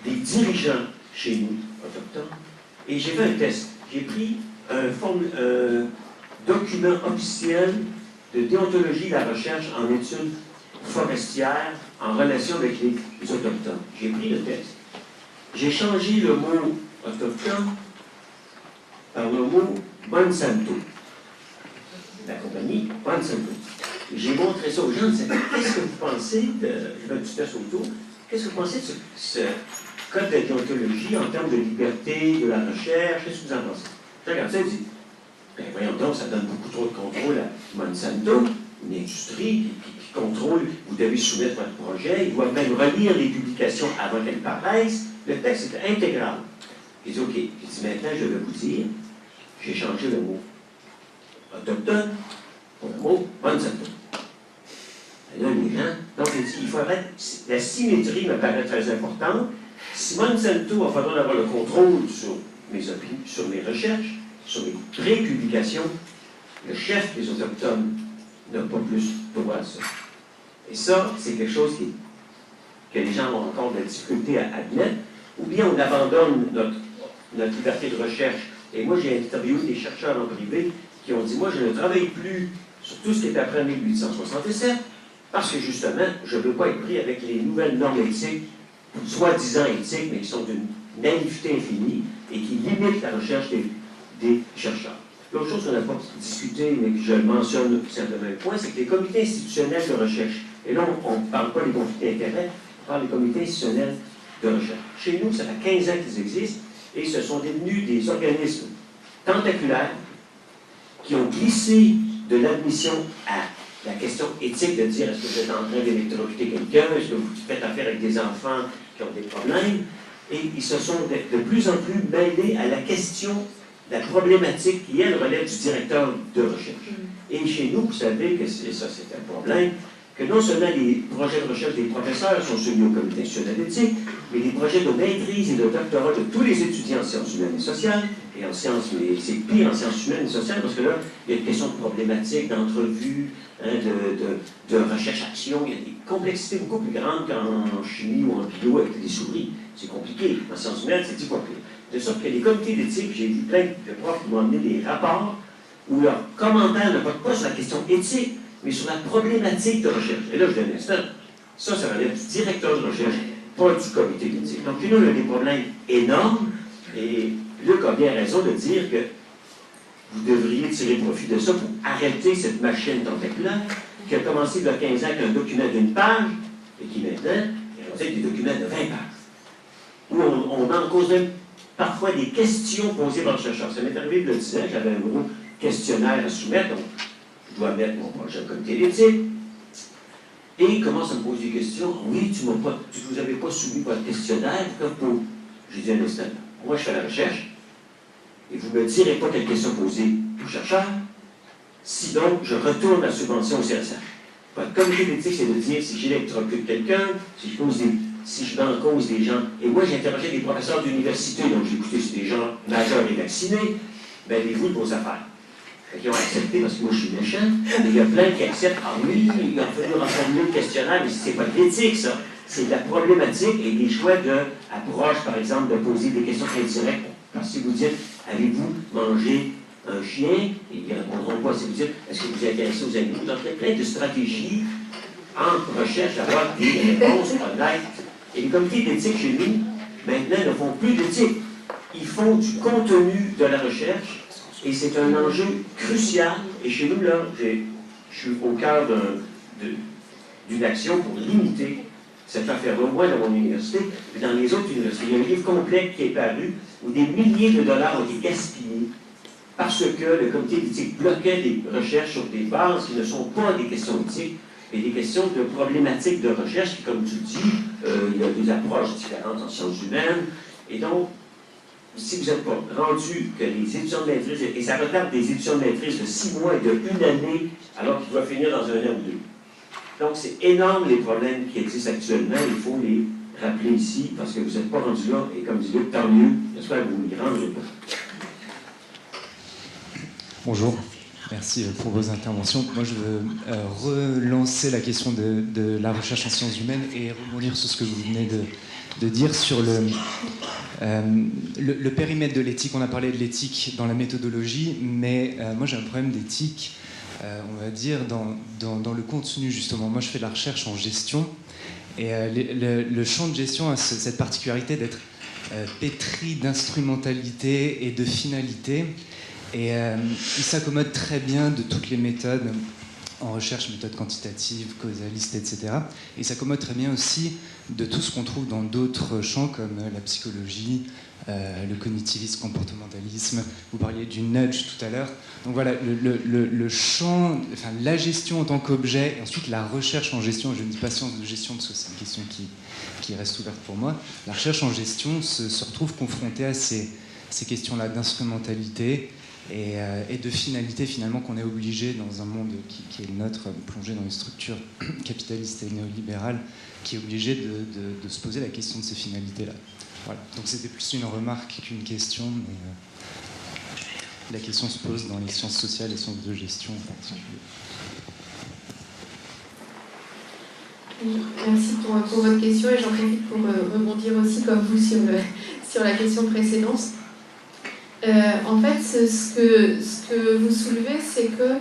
S9: des dirigeants chez nous, autochtones, et j'ai fait un test. J'ai pris un document officiel de déontologie de la recherche en études forestières en relation avec les Autochtones. J'ai pris le test. J'ai changé le mot autochtone par le mot Monsanto. La compagnie Monsanto. J'ai montré ça aux gens. Qu'est-ce que vous pensez de... Je vais du test autour. Qu'est-ce que vous pensez de ce code de déontologie en termes de liberté, de la recherche? Qu'est-ce que vous en pensez? Je regarde ça et je dis, ben voyons donc, ça donne beaucoup trop de contrôle à Monsanto, une industrie qui contrôle, vous devez soumettre votre projet, ils doivent même relire les publications avant qu'elles paraissent. Le texte était intégral. J'ai dit, OK, j'ai dit, maintenant, je vais vous dire, j'ai changé le mot autochtone pour le mot Monsanto. Et là, les gens, donc, j'ai dit, il faudrait, la symétrie me paraît très importante. Si Monsanto va falloir avoir le contrôle sur mes opinions, sur mes recherches, sur mes pré-publications, le chef des Autochtones n'a pas plus droit à ça. Et ça, c'est quelque chose que les gens ont encore de la difficulté à admettre, ou bien on abandonne notre liberté de recherche. Et moi, j'ai interviewé des chercheurs en privé qui ont dit, moi, je ne travaille plus sur tout ce qui est après 1867, parce que justement, je ne veux pas être pris avec les nouvelles normes éthiques, soi-disant éthiques, mais qui sont d'une naïveté infinie et qui limitent la recherche des chercheurs. L'autre chose qu'on n'a pas discuté, mais que je mentionne simplement un point, c'est que les comités institutionnels de recherche, et là, on ne parle pas des conflits d'intérêts, on parle des comités institutionnels de recherche. Chez nous, ça fait 15 ans qu'ils existent, et ce sont devenus des organismes tentaculaires qui ont glissé de l'admission à la question éthique de dire est-ce que vous êtes en train d'électrocuter quelqu'un, est-ce que vous faites affaire avec des enfants qui ont des problèmes, et ils se sont de plus en plus mêlés à la question, la problématique qui, elle, relève du directeur de recherche. Et chez nous, vous savez que ça, c'est un problème, que non seulement les projets de recherche des professeurs sont soumis au comité institutionnel d'éthique, mais les projets de maîtrise et de doctorat de tous les étudiants en sciences humaines et sociales, et en sciences, mais c'est pire en sciences humaines et sociales, parce que là, il y a une question de problématique, d'entrevue, de recherche-action, il y a des complexités beaucoup plus grandes qu'en chimie ou en bio avec des souris. c'est compliqué. En sciences humaines, c'est 10 fois pire. De sorte que les comités d'éthique, j'ai vu plein de profs qui m'ont amené des rapports où leurs commentaires ne portent pas sur la question éthique, mais sur la problématique de recherche. Et là, je dis un instant, ça relève du directeur de recherche, pas du comité d'éthique. Donc, nous, on a des problèmes énormes, et Luc a bien raison de dire que vous devriez tirer profit de ça pour arrêter cette machine tentaculaire qui a commencé il y a 15 ans avec un document d'une page, et qui maintenant est rendu avec des documents de 20 pages, où on en cause même parfois des questions posées par le chercheur. Ça m'est arrivé de le dire, j'avais un gros questionnaire à soumettre, donc je dois mettre mon projet comité d'éthique, et il commence à me poser des questions. Oui, tu ne vous avez pas soumis votre questionnaire, pour... J'ai dit un instant, moi je fais la recherche, et vous ne me direz pas quelle question poser au chercheur, sinon je retourne la subvention au CSA. Votre comité d'éthique, c'est de dire si j'électrocute quelqu'un, si je mets en cause des gens. Et moi, j'ai interrogé des professeurs d'université, donc j'ai écouté si des gens majeurs et vaccinés, ben les vous de vos affaires. Ils ont accepté parce que moi je suis méchant, mais il y a plein qui acceptent. Ah oui, il a fallu reformuler le questionnaire, mais c'est pas de l'éthique, ça. C'est de la problématique et des choix d'approche, par exemple, de poser des questions indirectes. Parce que si vous dites, avez-vous mangé un chien, et ils ne répondront pas. Si vous dites, est-ce que vous êtes intéressé aux animaux? Vous avez plein de stratégies en recherche d'avoir des réponses honnêtes. Et les comités d'éthique chez nous, maintenant, ne font plus d'éthique. Ils font du contenu de la recherche, et c'est un enjeu crucial. Et chez nous, là, je suis au cœur d'une action pour limiter cette affaire-là, au moins dans mon université, mais dans les autres universités. Il y a un livre complet qui est paru, où des milliers de dollars ont été gaspillés parce que le comité d'éthique bloquait des recherches sur des bases qui ne sont pas des questions éthiques, mais des questions de problématiques de recherche qui, comme tu le dis, il y a des approches différentes en sciences humaines. Et donc, si vous n'êtes pas rendu que les étudiants de maîtrise, et ça retarde des étudiants de maîtrise de 6 mois et de 1 année, alors qu'ils doivent finir dans 1 an ou 2. Donc, c'est énorme les problèmes qui existent actuellement. Il faut les rappeler ici, parce que vous n'êtes pas rendu là, et comme dit Luc, tant mieux. J'espère que vous n'y rendrez pas.
S10: Bonjour, merci pour vos interventions. Moi, je veux relancer la question de la recherche en sciences humaines et rebondir sur ce que vous venez de dire sur le périmètre de l'éthique. On a parlé de l'éthique dans la méthodologie, mais moi, j'ai un problème d'éthique, on va dire, dans le contenu, justement. Moi, je fais de la recherche en gestion, et le champ de gestion a cette particularité d'être pétri d'instrumentalité et de finalité. Et il s'accommode très bien de toutes les méthodes en recherche, méthodes quantitatives, causalistes, etc. Et il s'accommode très bien aussi de tout ce qu'on trouve dans d'autres champs comme la psychologie, le cognitivisme, comportementalisme. Vous parliez du nudge tout à l'heure. Donc voilà, le champ, enfin, la gestion en tant qu'objet, et ensuite la recherche en gestion, je ne dis pas science de gestion parce que c'est une question qui reste ouverte pour moi, la recherche en gestion se retrouve confrontée à ces questions-là d'instrumentalité, et de finalité finalement qu'on est obligé dans un monde qui est le nôtre, plongé dans une structure capitaliste et néolibérale, qui est obligé de se poser la question de ces finalités-là. Voilà. Donc c'était plus une remarque qu'une question, mais la question se pose dans les sciences sociales et sciences de gestion en particulier.
S3: Merci pour votre question, et j'en profite pour rebondir aussi comme vous sur la question précédente. En fait, ce que vous soulevez, c'est que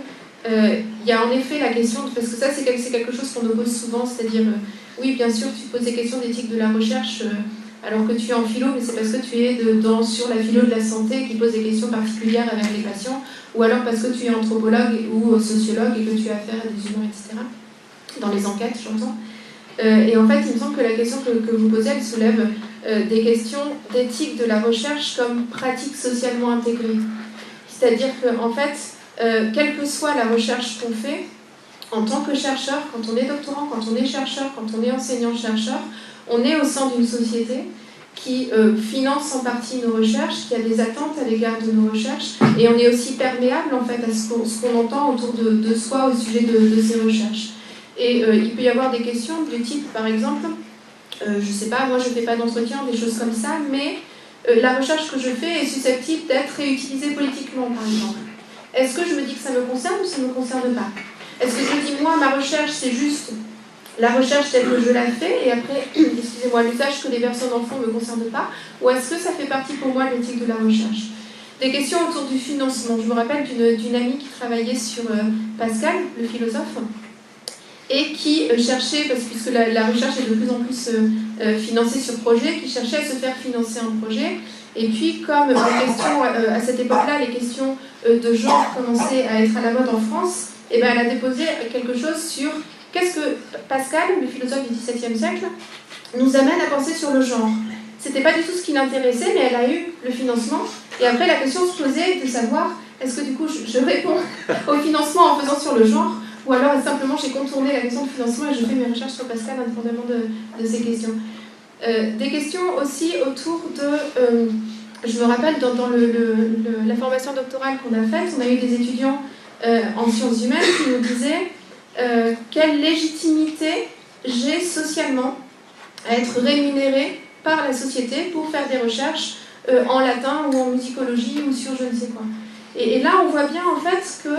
S3: il y a en effet la question, parce que ça c'est quelque chose qu'on oppose souvent, c'est-à-dire, oui bien sûr tu poses des questions d'éthique de la recherche alors que tu es en philo, mais c'est parce que tu es sur la philo de la santé qui pose des questions particulières avec les patients, ou alors parce que tu es anthropologue ou sociologue et que tu as affaire à des humains, etc. Dans les enquêtes, j'entends. Et en fait, il me semble que la question que vous posez, elle soulève des questions d'éthique de la recherche comme pratique socialement intégrée. C'est-à-dire qu'en fait, quelle que soit la recherche qu'on fait, en tant que chercheur, quand on est doctorant, quand on est chercheur, quand on est enseignant-chercheur, on est au sein d'une société qui finance en partie nos recherches, qui a des attentes à l'égard de nos recherches, et on est aussi perméable en fait à ce qu'on entend autour de soi au sujet de ces recherches. Et il peut y avoir des questions du type, par exemple, je ne sais pas, moi je ne fais pas d'entretien, des choses comme ça, mais la recherche que je fais est susceptible d'être réutilisée politiquement, par exemple. Est-ce que je me dis que ça me concerne ou ça ne me concerne pas? Est-ce que je dis, moi, ma recherche, c'est juste la recherche telle que je la fais, et après, excusez-moi, l'usage que les personnes en font ne me concerne pas, ou est-ce que ça fait partie pour moi de l'éthique de la recherche? Des questions autour du financement. Je me rappelle d'une amie qui travaillait sur Pascal, le philosophe, et qui cherchait, puisque la recherche est de plus en plus financée sur projet, qui cherchait à se faire financer un projet. Et puis, comme les questions, à cette époque-là, les questions de genre commençaient à être à la mode en France, et ben, elle a déposé quelque chose sur qu'est-ce que Pascal, le philosophe du XVIIe siècle, nous amène à penser sur le genre. C'était pas du tout ce qui l'intéressait, mais elle a eu le financement. Et après, la question se posait de savoir, est-ce que du coup, je réponds au financement en faisant sur le genre, ou alors simplement j'ai contourné la question de financement et je fais mes recherches sur Pascal indépendamment de ces questions. Des questions aussi autour de... je me rappelle, dans la formation doctorale qu'on a faite, on a eu des étudiants en sciences humaines qui nous disaient quelle légitimité j'ai socialement à être rémunéré par la société pour faire des recherches en latin ou en musicologie ou sur je ne sais quoi. Et là, on voit bien en fait que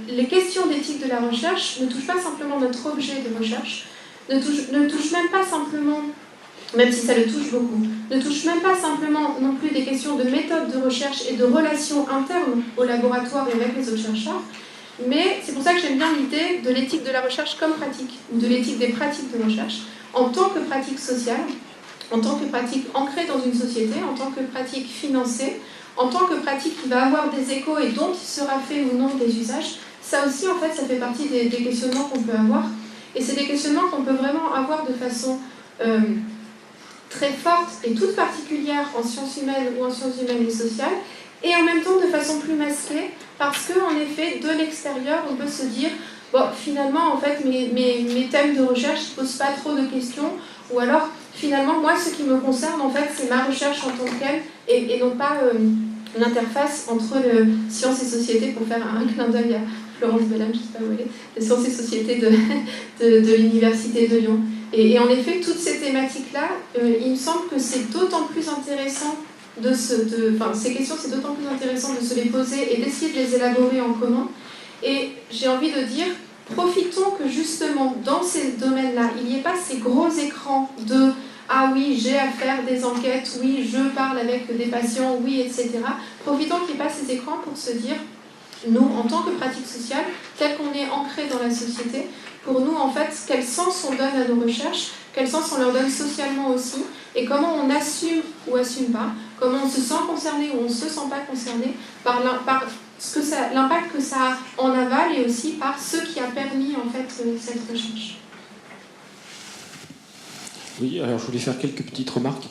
S3: les questions d'éthique de la recherche ne touchent pas simplement notre objet de recherche, ne touchent même pas simplement, même si ça le touche beaucoup, ne touchent même pas simplement non plus des questions de méthode de recherche et de relations internes au laboratoire et avec les autres chercheurs, mais c'est pour ça que j'aime bien l'idée de l'éthique de la recherche comme pratique, ou de l'éthique des pratiques de recherche, en tant que pratique sociale, en tant que pratique ancrée dans une société, en tant que pratique financée, en tant que pratique qui va avoir des échos et dont il sera fait ou non des usages. Ça aussi, en fait, ça fait partie des questionnements qu'on peut avoir. Et c'est des questionnements qu'on peut vraiment avoir de façon très forte et toute particulière en sciences humaines ou en sciences humaines et sociales, et en même temps de façon plus masquée, parce qu'en effet, de l'extérieur, on peut se dire bon, finalement, en fait, mes thèmes de recherche ne posent pas trop de questions, ou alors, finalement, moi, ce qui me concerne, en fait, c'est ma recherche en tant que telle, et non pas l'interface entre sciences et société, pour faire un clin d'œil à Florence Bellam, je ne sais pas où elle est, les sciences et sociétés de l'Université de Lyon. Et en effet, toutes ces thématiques-là, il me semble que c'est d'autant plus intéressant ces questions, c'est d'autant plus intéressant de se les poser et d'essayer de les élaborer en commun. Et j'ai envie de dire, profitons que justement, dans ces domaines-là, il n'y ait pas ces gros écrans de « Ah oui, j'ai à faire des enquêtes, oui, je parle avec des patients, oui, etc. » Profitons qu'il n'y ait pas ces écrans pour se dire, nous, en tant que pratique sociale, tel qu'on est ancré dans la société, pour nous, en fait, quel sens on donne à nos recherches, quel sens on leur donne socialement aussi, et comment on assume ou assume pas, comment on se sent concerné ou on ne se sent pas concerné par l'impact que ça a en aval et aussi par ce qui a permis en fait cette recherche.
S11: Oui, alors je voulais faire quelques petites remarques.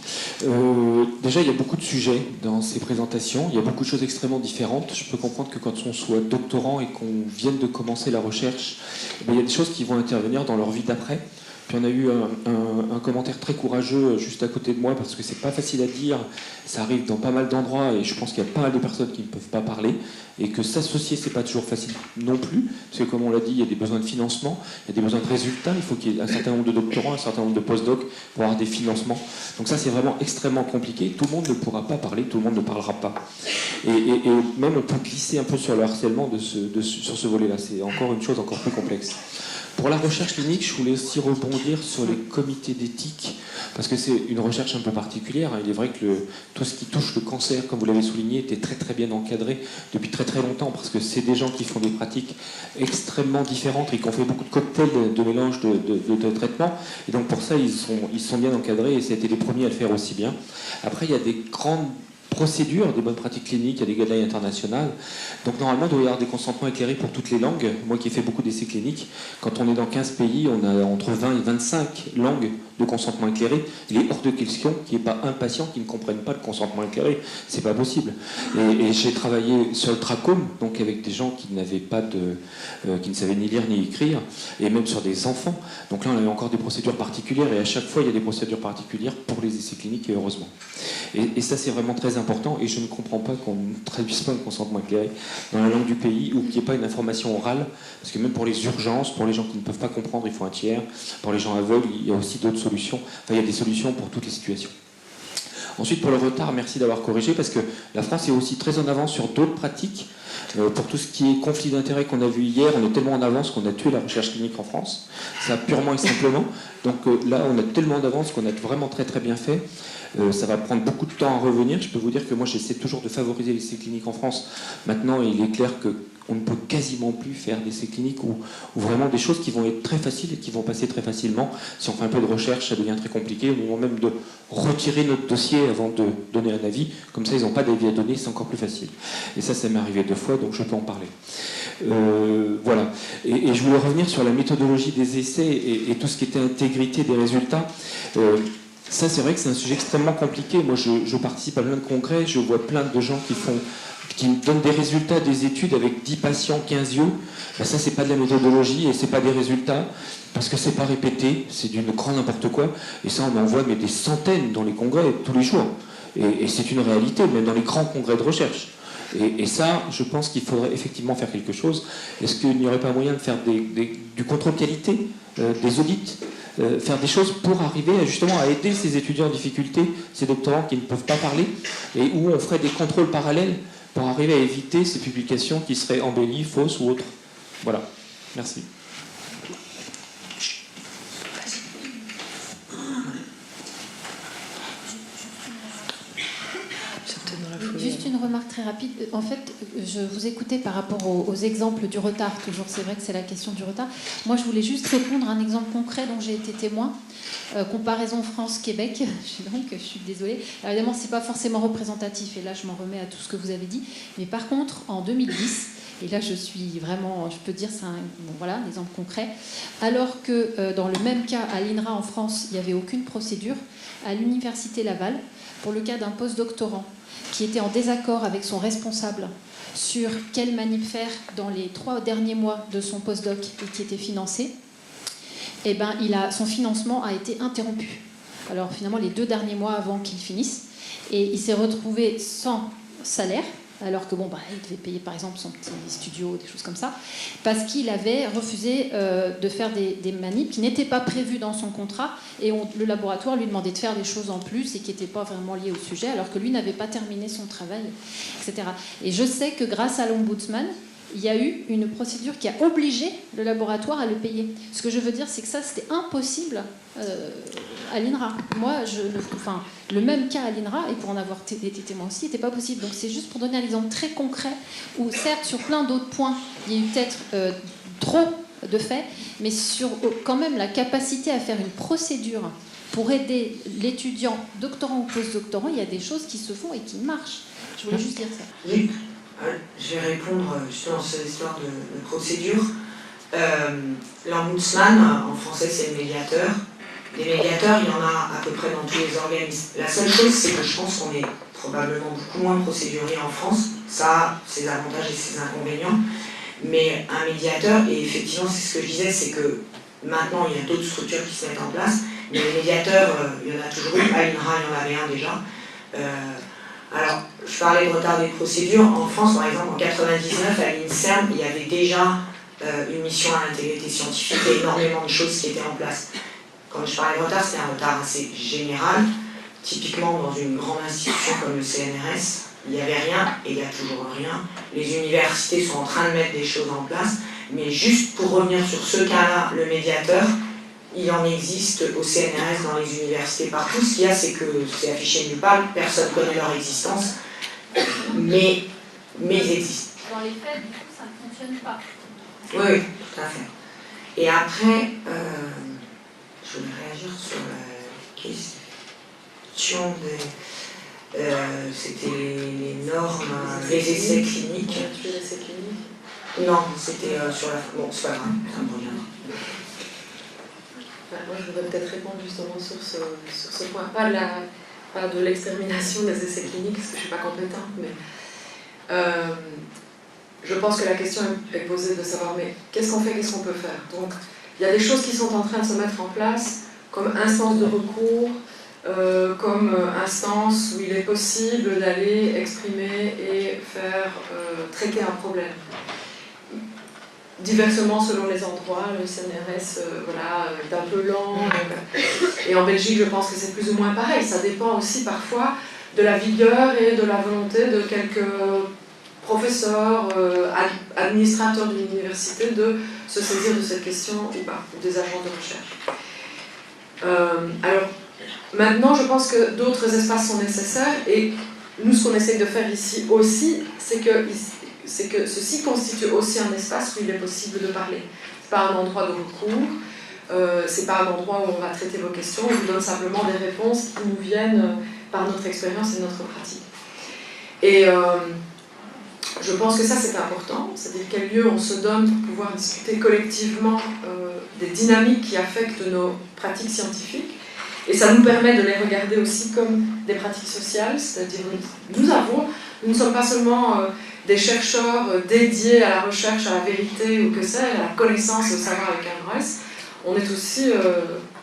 S11: Déjà, il y a beaucoup de sujets dans ces présentations, il y a beaucoup de choses extrêmement différentes. Je peux comprendre que quand on soit doctorant et qu'on vienne de commencer la recherche, il y a des choses qui vont intervenir dans leur vie d'après. Puis on a eu un commentaire très courageux juste à côté de moi, parce que c'est pas facile à dire, ça arrive dans pas mal d'endroits et je pense qu'il y a pas mal de personnes qui ne peuvent pas parler, et que s'associer c'est pas toujours facile non plus, parce que comme on l'a dit, il y a des besoins de financement, il y a des besoins de résultats, il faut qu'il y ait un certain nombre de doctorants, un certain nombre de postdocs pour avoir des financements. Donc ça c'est vraiment extrêmement compliqué, tout le monde ne pourra pas parler, tout le monde ne parlera pas. Et même on peut glisser un peu sur le harcèlement sur ce volet-là, c'est encore une chose encore plus complexe. Pour la recherche clinique, je voulais aussi rebondir sur les comités d'éthique, parce que c'est une recherche un peu particulière. Il est vrai que tout ce qui touche le cancer, comme vous l'avez souligné, était très très bien encadré depuis très très longtemps, parce que c'est des gens qui font des pratiques extrêmement différentes et qui ont fait beaucoup de cocktails de mélange de traitements. Et donc pour ça, ils sont bien encadrés et ça a été les premiers à le faire aussi bien. Après, il y a des grandes procédures, des bonnes pratiques cliniques, il y a des guidelines internationales. Donc normalement, il doit y avoir des consentements éclairés pour toutes les langues. Moi qui ai fait beaucoup d'essais cliniques, quand on est dans 15 pays, on a entre 20 et 25 langues de consentement éclairé. Il est hors de question qu'il n'y ait pas un patient qui ne comprenne pas le consentement éclairé. C'est pas possible. Et j'ai travaillé sur le trachome, donc avec des gens qui n'avaient pas qui ne savaient ni lire ni écrire, et même sur des enfants. Donc là, on avait encore des procédures particulières, et à chaque fois, il y a des procédures particulières pour les essais cliniques, et heureusement. Et ça, c'est vraiment très important, et je ne comprends pas qu'on ne traduise pas le consentement éclairé dans la langue du pays, ou qu'il n'y ait pas une information orale, parce que même pour les urgences, pour les gens qui ne peuvent pas comprendre, il faut un tiers. Pour les gens aveugles, il y a aussi d'autres solutions. Enfin, il y a des solutions pour toutes les situations. Ensuite, pour le retard, merci d'avoir corrigé, parce que la France est aussi très en avance sur d'autres pratiques. Pour tout ce qui est conflit d'intérêts qu'on a vu hier, on est tellement en avance qu'on a tué la recherche clinique en France. Ça purement et simplement. Donc là, on a tellement d'avance qu'on a vraiment très très bien fait. Ça va prendre beaucoup de temps à revenir. Je peux vous dire que moi, j'essaie toujours de favoriser les essais cliniques en France. Maintenant, il est clair qu'on ne peut quasiment plus faire d'essais cliniques ou vraiment des choses qui vont être très faciles et qui vont passer très facilement. Si on fait un peu de recherche, ça devient très compliqué. Au moment même de retirer notre dossier avant de donner un avis, comme ça, ils n'ont pas d'avis à donner, c'est encore plus facile. Et ça m'est arrivé 2 fois, donc je peux en parler. Voilà. Et je voulais revenir sur la méthodologie des essais et tout ce qui était intégrité des résultats. Ça, c'est vrai que c'est un sujet extrêmement compliqué. Moi, je participe à plein de congrès, je vois plein de gens qui me donnent des résultats des études avec 10 patients, 15 yeux. Ben ça, c'est pas de la méthodologie et c'est pas des résultats parce que c'est pas répété, c'est du grand n'importe quoi. Et ça, on en voit mais des centaines dans les congrès tous les jours. Et c'est une réalité, même dans les grands congrès de recherche. Et ça, je pense qu'il faudrait effectivement faire quelque chose. Est-ce qu'il n'y aurait pas moyen de faire du contrôle qualité, des audits, faire des choses pour arriver justement à aider ces étudiants en difficulté, ces doctorants qui ne peuvent pas parler, et où on ferait des contrôles parallèles pour arriver à éviter ces publications qui seraient embellies, fausses ou autres. Voilà. Merci.
S12: Juste une remarque très rapide. En fait, je vous écoutais par rapport aux exemples du retard. Toujours, c'est vrai que c'est la question du retard. Moi, je voulais juste répondre à un exemple concret dont j'ai été témoin. Comparaison France-Québec. Je suis désolée. Alors, évidemment, c'est pas forcément représentatif. Et là, je m'en remets à tout ce que vous avez dit. Mais par contre, en 2010, et là, je suis vraiment, je peux dire, c'est un exemple concret. Alors que dans le même cas, à l'INRA en France, il n'y avait aucune procédure. À l'Université Laval, pour le cas d'un postdoctorant qui était en désaccord avec son responsable sur quelle manip faire dans les 3 derniers mois de son postdoc et qui était financé, eh ben, son financement a été interrompu. Alors finalement, les 2 derniers mois avant qu'il finisse, et il s'est retrouvé sans salaire, alors que il devait payer par exemple son petit studio, des choses comme ça, parce qu'il avait refusé de faire des manips qui n'étaient pas prévues dans son contrat, et le laboratoire lui demandait de faire des choses en plus et qui n'étaient pas vraiment liées au sujet, alors que lui n'avait pas terminé son travail, etc. Et je sais que grâce à l'Ombudsman, il y a eu une procédure qui a obligé le laboratoire à le payer. Ce que je veux dire, c'est que ça, c'était impossible à l'INRA. Moi, le même cas à l'INRA, et pour en avoir été témoin aussi, n'était pas possible. Donc c'est juste pour donner un exemple très concret, où certes, sur plein d'autres points, il y a eu peut-être trop de faits, mais sur quand même la capacité à faire une procédure pour aider l'étudiant, doctorant ou post-doctorant, il y a des choses qui se font et qui marchent. Je voulais juste dire ça.
S4: Oui. Je vais répondre justement sur l'histoire de procédure. L'ombudsman, en français, c'est le médiateur. Des médiateurs, il y en a à peu près dans tous les organismes. La seule chose, c'est que je pense qu'on est probablement beaucoup moins procédurier en France. Ça a ses avantages et ses inconvénients. Mais un médiateur, et effectivement, c'est ce que je disais, c'est que maintenant, il y a d'autres structures qui se mettent en place. Mais les médiateurs, il y en a toujours eu. À l'INRA, il y en avait un déjà. Alors, je parlais de retard des procédures. En France, par exemple, en 1999, à l'INSERM, il y avait déjà une mission à l'intégrité scientifique et énormément de choses qui étaient en place. Quand je parlais de retard, c'est un retard assez général. Typiquement, dans une grande institution comme le CNRS, il n'y avait rien et il n'y a toujours rien. Les universités sont en train de mettre des choses en place. Mais juste pour revenir sur ce cas-là, le médiateur, il en existe au CNRS, dans les universités, partout. Ce qu'il y a, c'est que c'est affiché nulle part, personne ne connaît leur existence, mais ils existent.
S12: Dans les faits, du coup, ça ne fonctionne pas.
S4: Oui, tout à fait. Et après, je voulais réagir sur la question des... c'était les normes, les essais cliniques.
S2: Les essais cliniques.
S4: Non, c'était sur la... Bon, c'est pas grave, ça me reviendra.
S2: Moi, je voudrais peut-être répondre justement sur ce point. Pas de l'extermination des essais cliniques, parce que je ne suis pas compétente, mais je pense que la question est posée de savoir, mais qu'est-ce qu'on fait, qu'est-ce qu'on peut faire? Donc, il y a des choses qui sont en train de se mettre en place, comme instance de recours, comme instance où il est possible d'aller exprimer et faire traiter un problème. Diversement selon les endroits, le CNRS est un peu lent. Et en Belgique, je pense que c'est plus ou moins pareil. Ça dépend aussi parfois de la vigueur et de la volonté de quelques professeurs, administrateurs d'une université de se saisir de cette question ou pas, ou des agents de recherche. Alors, maintenant, je pense que d'autres espaces sont nécessaires et nous, ce qu'on essaye de faire ici aussi, c'est que ceci constitue aussi un espace où il est possible de parler. Ce n'est pas un endroit de recours, c'est pas un endroit où on va traiter vos questions, on vous donne simplement des réponses qui nous viennent par notre expérience et notre pratique. Et je pense que ça c'est important, c'est-à-dire quel lieu on se donne pour pouvoir discuter collectivement des dynamiques qui affectent nos pratiques scientifiques. Et ça nous permet de les regarder aussi comme des pratiques sociales, c'est-à-dire nous ne sommes pas seulement des chercheurs dédiés à la recherche, à la vérité ou que sais-je, à la connaissance, au savoir avec un grand S. On est aussi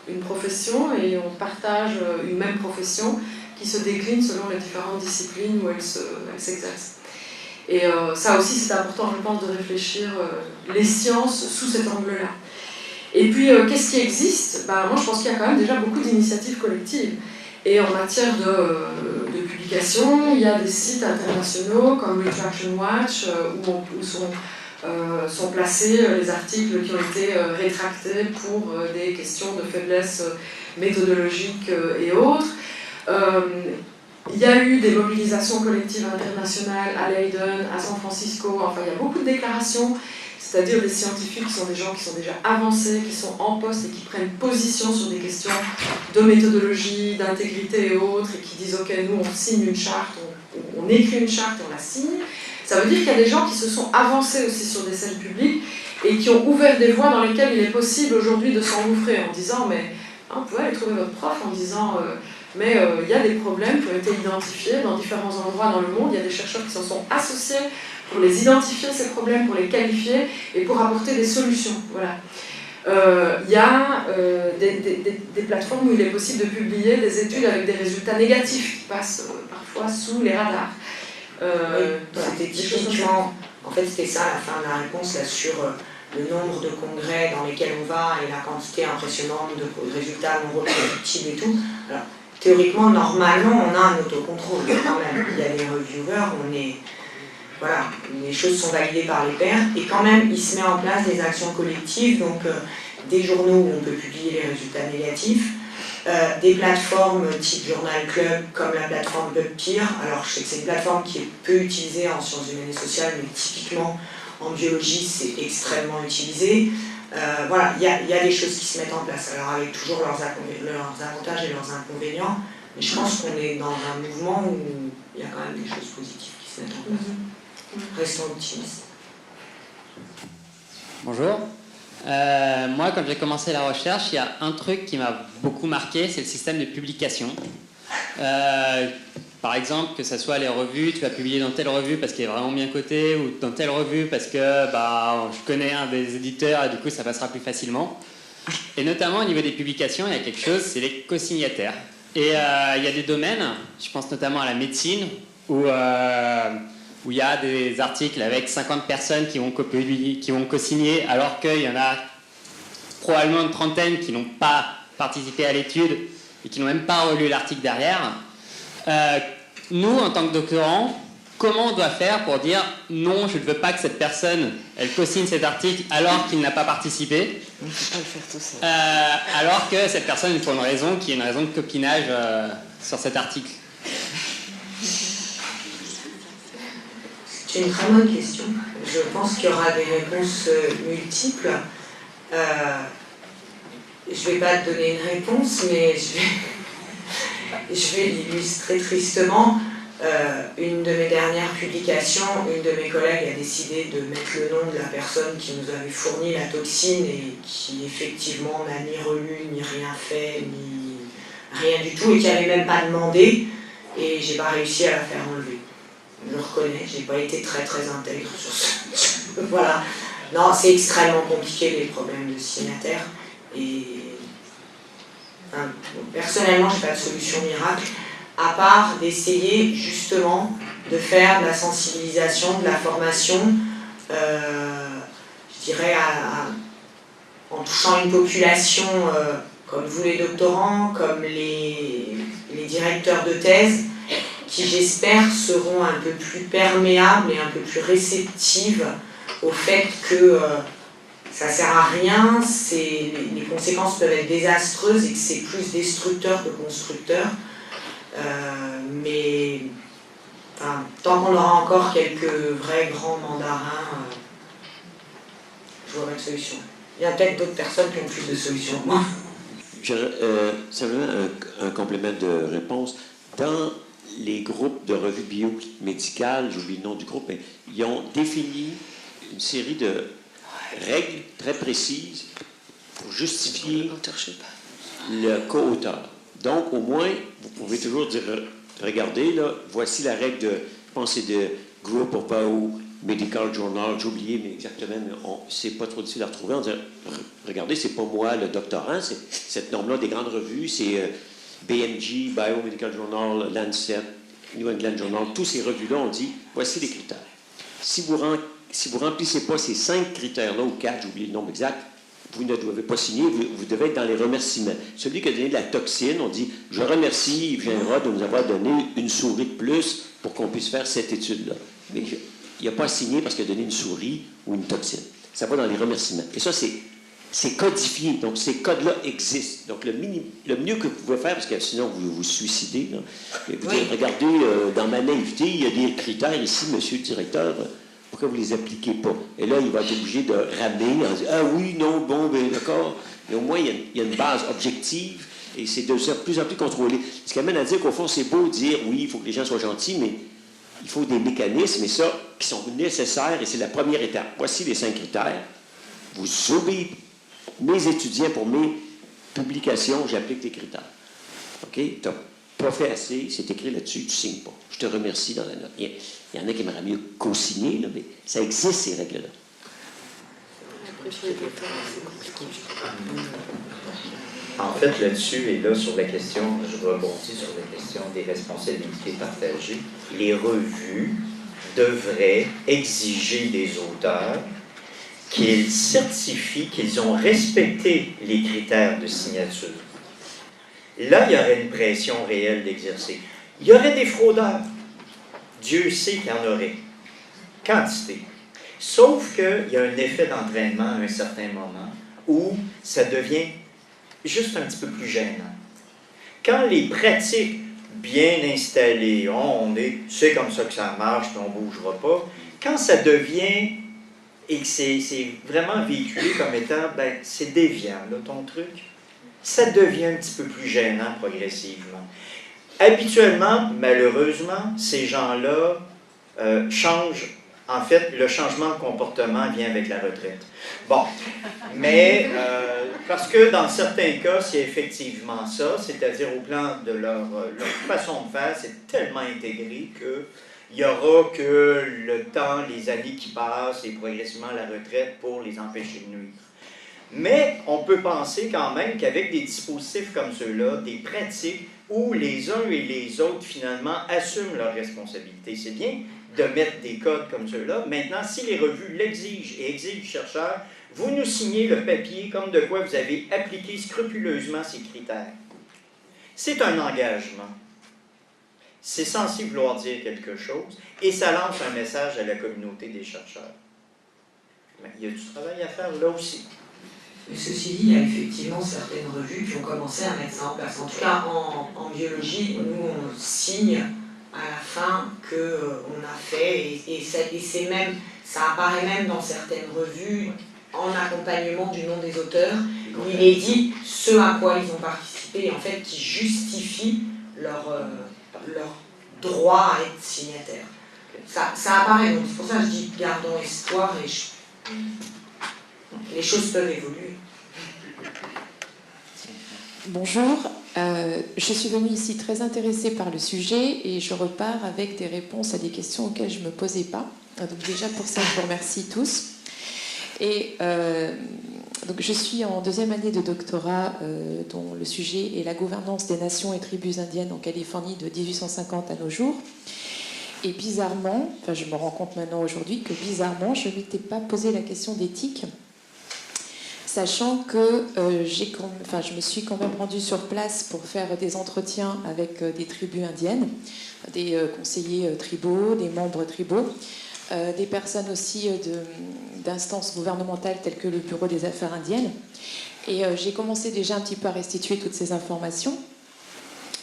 S2: une profession et on partage une même profession qui se décline selon les différentes disciplines où elle s'exerce. Et ça aussi c'est important, je pense, de réfléchir les sciences sous cet angle-là. Et puis, qu'est-ce qui existe ? Moi, je pense qu'il y a quand même déjà beaucoup d'initiatives collectives. Et en matière de publication, il y a des sites internationaux comme Retraction Watch où sont placés les articles qui ont été rétractés pour des questions de faiblesse méthodologique et autres. Il y a eu des mobilisations collectives internationales à Leiden, à San Francisco, enfin il y a beaucoup de déclarations, c'est-à-dire des scientifiques qui sont des gens qui sont déjà avancés, qui sont en poste et qui prennent position sur des questions de méthodologie, d'intégrité et autres, et qui disent ok, nous on signe une charte, on écrit une charte et on la signe. Ça veut dire qu'il y a des gens qui se sont avancés aussi sur des scènes publiques et qui ont ouvert des voies dans lesquelles il est possible aujourd'hui de s'engouffrer en disant mais vous pouvez aller trouver votre prof en disant mais il y a des problèmes qui ont été identifiés dans différents endroits dans le monde, il y a des chercheurs qui s'en sont associés pour les identifier ces problèmes, pour les qualifier et pour apporter des solutions. Voilà. Il y a des plateformes où il est possible de publier des études avec des résultats négatifs qui passent parfois sous les radars.
S4: C'était typiquement, en fait c'était ça la fin de la réponse là, sur le nombre de congrès dans lesquels on va et la quantité impressionnante de résultats non reproductibles et tout. Alors, théoriquement, normalement, on a un autocontrôle quand même. Il y a des reviewers, voilà, les choses sont validées par les pairs et quand même, il se met en place des actions collectives, donc des journaux où on peut publier les résultats négatifs, des plateformes type Journal Club comme la plateforme PubPeer. Alors, je sais que c'est une plateforme qui est peu utilisée en sciences humaines et sociales, mais typiquement en biologie, c'est extrêmement utilisé. Voilà, il y a des choses qui se mettent en place, alors avec toujours leurs avantages et leurs inconvénients, mais je pense qu'on est dans un mouvement où il y a quand même des choses positives qui se mettent en place. Restons optimistes.
S13: Bonjour. Moi, quand j'ai commencé la recherche, il y a un truc qui m'a beaucoup marqué, c'est le système de publication. Par exemple, que ce soit les revues, tu vas publier dans telle revue parce qu'elle est vraiment bien cotée, ou dans telle revue parce que je connais un des éditeurs et du coup ça passera plus facilement. Et notamment au niveau des publications, il y a quelque chose, c'est les co-signataires. Et il y a des domaines, je pense notamment à la médecine, où il y a des articles avec 50 personnes qui vont co-signer, alors qu'il y en a probablement une trentaine qui n'ont pas participé à l'étude et qui n'ont même pas relu l'article derrière. Nous, en tant que doctorants, comment on doit faire pour dire non, je ne veux pas que cette personne elle co-signe cet article alors qu'il n'a pas participé, alors que cette personne il faut une raison qui est une raison de copinage sur cet article.
S4: C'est une très bonne question. Je pense qu'il y aura des réponses multiples. Je ne vais pas te donner une réponse, mais je vais l'illustrer tristement. Une de mes dernières publications, une de mes collègues a décidé de mettre le nom de la personne qui nous avait fourni la toxine et qui effectivement n'a ni relu, ni rien fait, ni rien du tout, et qui n'avait même pas demandé, et j'ai pas réussi à la faire enlever. Je le reconnais, j'ai pas été très intègre sur ça. Voilà. Non, c'est extrêmement compliqué les problèmes de signataires, et personnellement, j'ai pas de solution miracle, à part d'essayer justement de faire de la sensibilisation, de la formation, je dirais, en touchant une population comme vous les doctorants, comme les directeurs de thèse, qui j'espère seront un peu plus perméables et un peu plus réceptives au fait que ça sert à rien, les conséquences peuvent être désastreuses et que c'est plus destructeur que constructeur. Mais tant qu'on aura encore quelques vrais grands mandarins, je vois pas de solution. Il y a peut-être d'autres personnes qui ont plus de solutions que moi.
S9: Simplement un complément de réponse. Dans les groupes de revues biomédicales, j'oublie le nom du groupe, mais ils ont défini une série de règles très précises pour justifier le co-auteur. Donc, au moins, vous pouvez toujours dire, regardez, là, voici la règle de, je pense que c'est de Group of Medical Journal, j'ai oublié, mais exactement, c'est pas trop difficile à retrouver. On dit, regardez, c'est pas moi le doctorant, c'est cette norme-là des grandes revues, c'est BMJ, Biomedical Journal, Lancet, New England Journal, tous ces revues-là, on dit, voici les critères. Si vous remplissez pas ces 5 critères-là, ou 4, j'ai oublié le nombre exact, vous ne devez pas signer, vous devez être dans les remerciements. Celui qui a donné de la toxine, on dit, je remercie Yves Gingras de nous avoir donné une souris de plus pour qu'on puisse faire cette étude-là. Mais il n'a pas à signer parce qu'il a donné une souris ou une toxine. Ça va dans les remerciements. Et ça, c'est codifié. Donc, ces codes-là existent. Donc, le mieux que vous pouvez faire, parce que sinon, vous vous suicidez, là, vous dites, regardez, dans ma naïveté, il y a des critères ici, monsieur le directeur, pourquoi vous ne les appliquez pas? Et là, il va être obligé de ramener, en disant, ah oui, non, bon, ben d'accord. Mais au moins, il y a une base objective et c'est de plus en plus contrôlé. Ce qui amène à dire qu'au fond, c'est beau de dire, oui, il faut que les gens soient gentils, mais il faut des mécanismes, et ça, qui sont nécessaires, et c'est la première étape. Voici les 5 critères. Vous obéissez, mes étudiants, pour mes publications, j'applique tes critères. OK? Tu n'as pas fait assez, c'est écrit là-dessus, tu ne signes pas. Je te remercie dans la note. Il y en a qui aimeraient mieux co-signer, là, mais ça existe, ces règles-là.
S5: En fait, là-dessus, et là, sur la question, je rebondis sur la question des responsabilités partagées, les revues devraient exiger des auteurs qu'ils certifient qu'ils ont respecté les critères de signature. Là, il y aurait une pression réelle d'exercer. Il y aurait des fraudeurs. Dieu sait qu'il y en aurait. Quantité. Sauf qu'il y a un effet d'entraînement à un certain moment où ça devient juste un petit peu plus gênant. Quand les pratiques bien installées, c'est comme ça que ça marche, puis on ne bougera pas, quand ça devient et que c'est vraiment véhiculé comme étant, c'est déviant, là, ton truc, ça devient un petit peu plus gênant progressivement. Habituellement, malheureusement, ces gens-là changent. En fait, le changement de comportement vient avec la retraite. Bon, mais parce que dans certains cas, c'est effectivement ça, c'est-à-dire au plan de leur façon de faire, c'est tellement intégré qu'il n'y aura que le temps, les années qui passent et progressivement la retraite pour les empêcher de nuire. Mais on peut penser quand même qu'avec des dispositifs comme ceux-là, des pratiques où les uns et les autres finalement assument leurs responsabilités, c'est bien de mettre des codes comme ceux-là. Maintenant, si les revues l'exigent et exigent du chercheur, vous nous signez le papier comme de quoi vous avez appliqué scrupuleusement ces critères. C'est un engagement. C'est censé vouloir dire quelque chose et ça lance un message à la communauté des chercheurs. Mais il y a du travail à faire là aussi.
S4: Mais ceci dit, il y a effectivement certaines revues qui ont commencé à mettre ça en place. En tout cas, en biologie, nous, on signe à la fin qu'on a fait, et c'est même, ça apparaît même dans certaines revues, en accompagnement du nom des auteurs, où il est dit ce à quoi ils ont participé, en fait, qui justifie leur droit à être signataire. Ça apparaît, donc c'est pour ça que je dis gardons espoir, et les choses peuvent évoluer.
S14: Bonjour, je suis venue ici très intéressée par le sujet et je repars avec des réponses à des questions auxquelles je ne me posais pas. Donc déjà pour ça, je vous remercie tous. Et donc je suis en 2e année de doctorat dont le sujet est la gouvernance des nations et tribus indiennes en Californie de 1850 à nos jours. Et bizarrement, enfin je me rends compte maintenant aujourd'hui que bizarrement, je ne m'étais pas posé la question d'éthique. sachant que je me suis quand même rendue sur place pour faire des entretiens avec des tribus indiennes, des conseillers tribaux, des membres tribaux, des personnes aussi d'instances gouvernementales telles que le Bureau des Affaires indiennes. Et j'ai commencé déjà un petit peu à restituer toutes ces informations.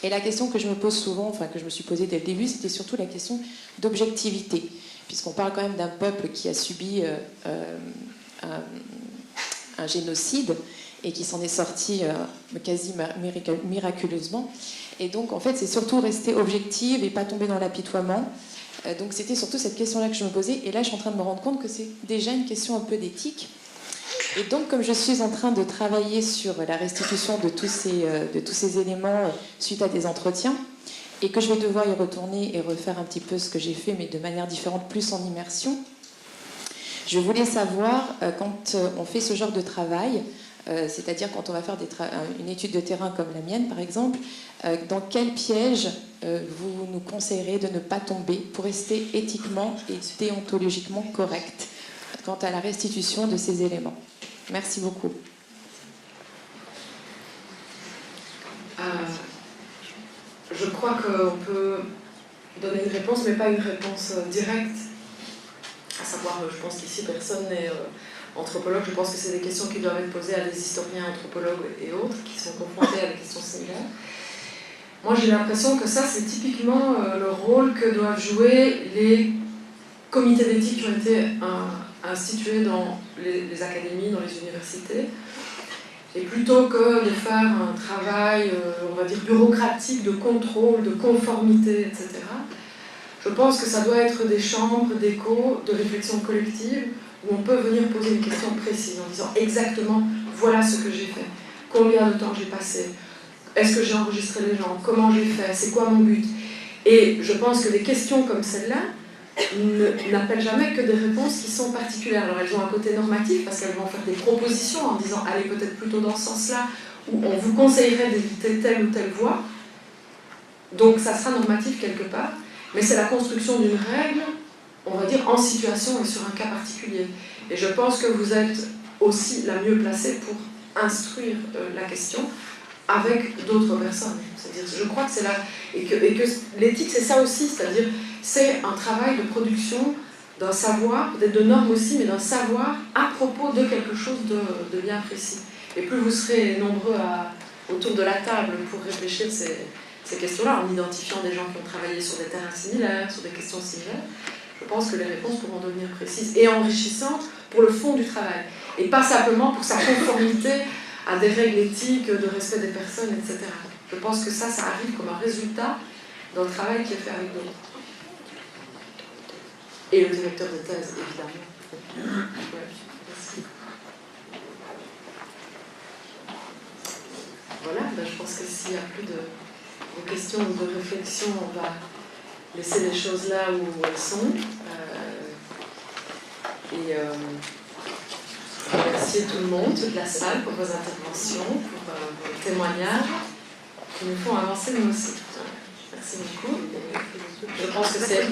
S14: Et la question que je me pose souvent, enfin que je me suis posée dès le début, c'était surtout la question d'objectivité, puisqu'on parle quand même d'un peuple qui a subi un génocide et qui s'en est sorti quasi miraculeusement. Et donc, en fait, c'est surtout rester objective et pas tomber dans l'apitoiement. Donc, c'était surtout cette question-là que je me posais. Et là, je suis en train de me rendre compte que c'est déjà une question un peu d'éthique. Et donc, comme je suis en train de travailler sur la restitution de tous ces éléments suite à des entretiens, et que je vais devoir y retourner et refaire un petit peu ce que j'ai fait, mais de manière différente, plus en immersion, je voulais savoir, quand on fait ce genre de travail, c'est-à-dire quand on va faire une étude de terrain comme la mienne, par exemple, dans quel piège vous nous conseillerez de ne pas tomber pour rester éthiquement et déontologiquement correct quant à la restitution de ces éléments. Merci beaucoup.
S2: Je crois qu'on peut donner une réponse, mais pas une réponse directe. À savoir, je pense qu'ici, personne n'est anthropologue. Je pense que c'est des questions qui doivent être posées à des historiens, anthropologues et autres, qui sont confrontés à des questions similaires. Moi, j'ai l'impression que ça, c'est typiquement le rôle que doivent jouer les comités d'éthique qui ont été institués dans les académies, dans les universités. Et plutôt que de faire un travail, on va dire, bureaucratique, de contrôle, de conformité, etc., je pense que ça doit être des chambres d'écho, de réflexion collective, où on peut venir poser une question précise en disant exactement, voilà ce que j'ai fait, combien de temps j'ai passé, est-ce que j'ai enregistré les gens, comment j'ai fait, c'est quoi mon but. Et je pense que des questions comme celle-là n'appellent jamais que des réponses qui sont particulières. Alors elles ont un côté normatif, parce qu'elles vont faire des propositions en disant, allez peut-être plutôt dans ce sens-là, ou on vous conseillerait d'éviter telle ou telle voie. Donc ça sera normatif quelque part. Mais c'est la construction d'une règle, on va dire, en situation et sur un cas particulier. Et je pense que vous êtes aussi la mieux placée pour instruire la question avec d'autres personnes. C'est-à-dire, je crois que c'est là... Et que l'éthique, c'est ça aussi, c'est-à-dire, c'est un travail de production d'un savoir, peut-être de normes aussi, mais d'un savoir à propos de quelque chose de bien précis. Et plus vous serez nombreux autour de la table pour réfléchir ces questions-là, en identifiant des gens qui ont travaillé sur des terrains similaires, sur des questions similaires, je pense que les réponses pourront devenir précises et enrichissantes pour le fond du travail. Et pas simplement pour sa conformité à des règles éthiques, de respect des personnes, etc. Je pense que ça arrive comme un résultat d'un travail qui est fait avec d'autres. Et le directeur de thèse, évidemment. Ouais, merci. Voilà, je pense que s'il n'y a plus de questions ou de réflexions, on va laisser les choses là où elles sont. Remercier tout le monde, toute la salle, pour vos interventions, pour vos témoignages, qui nous font avancer nous aussi. Merci beaucoup. Je pense que c'est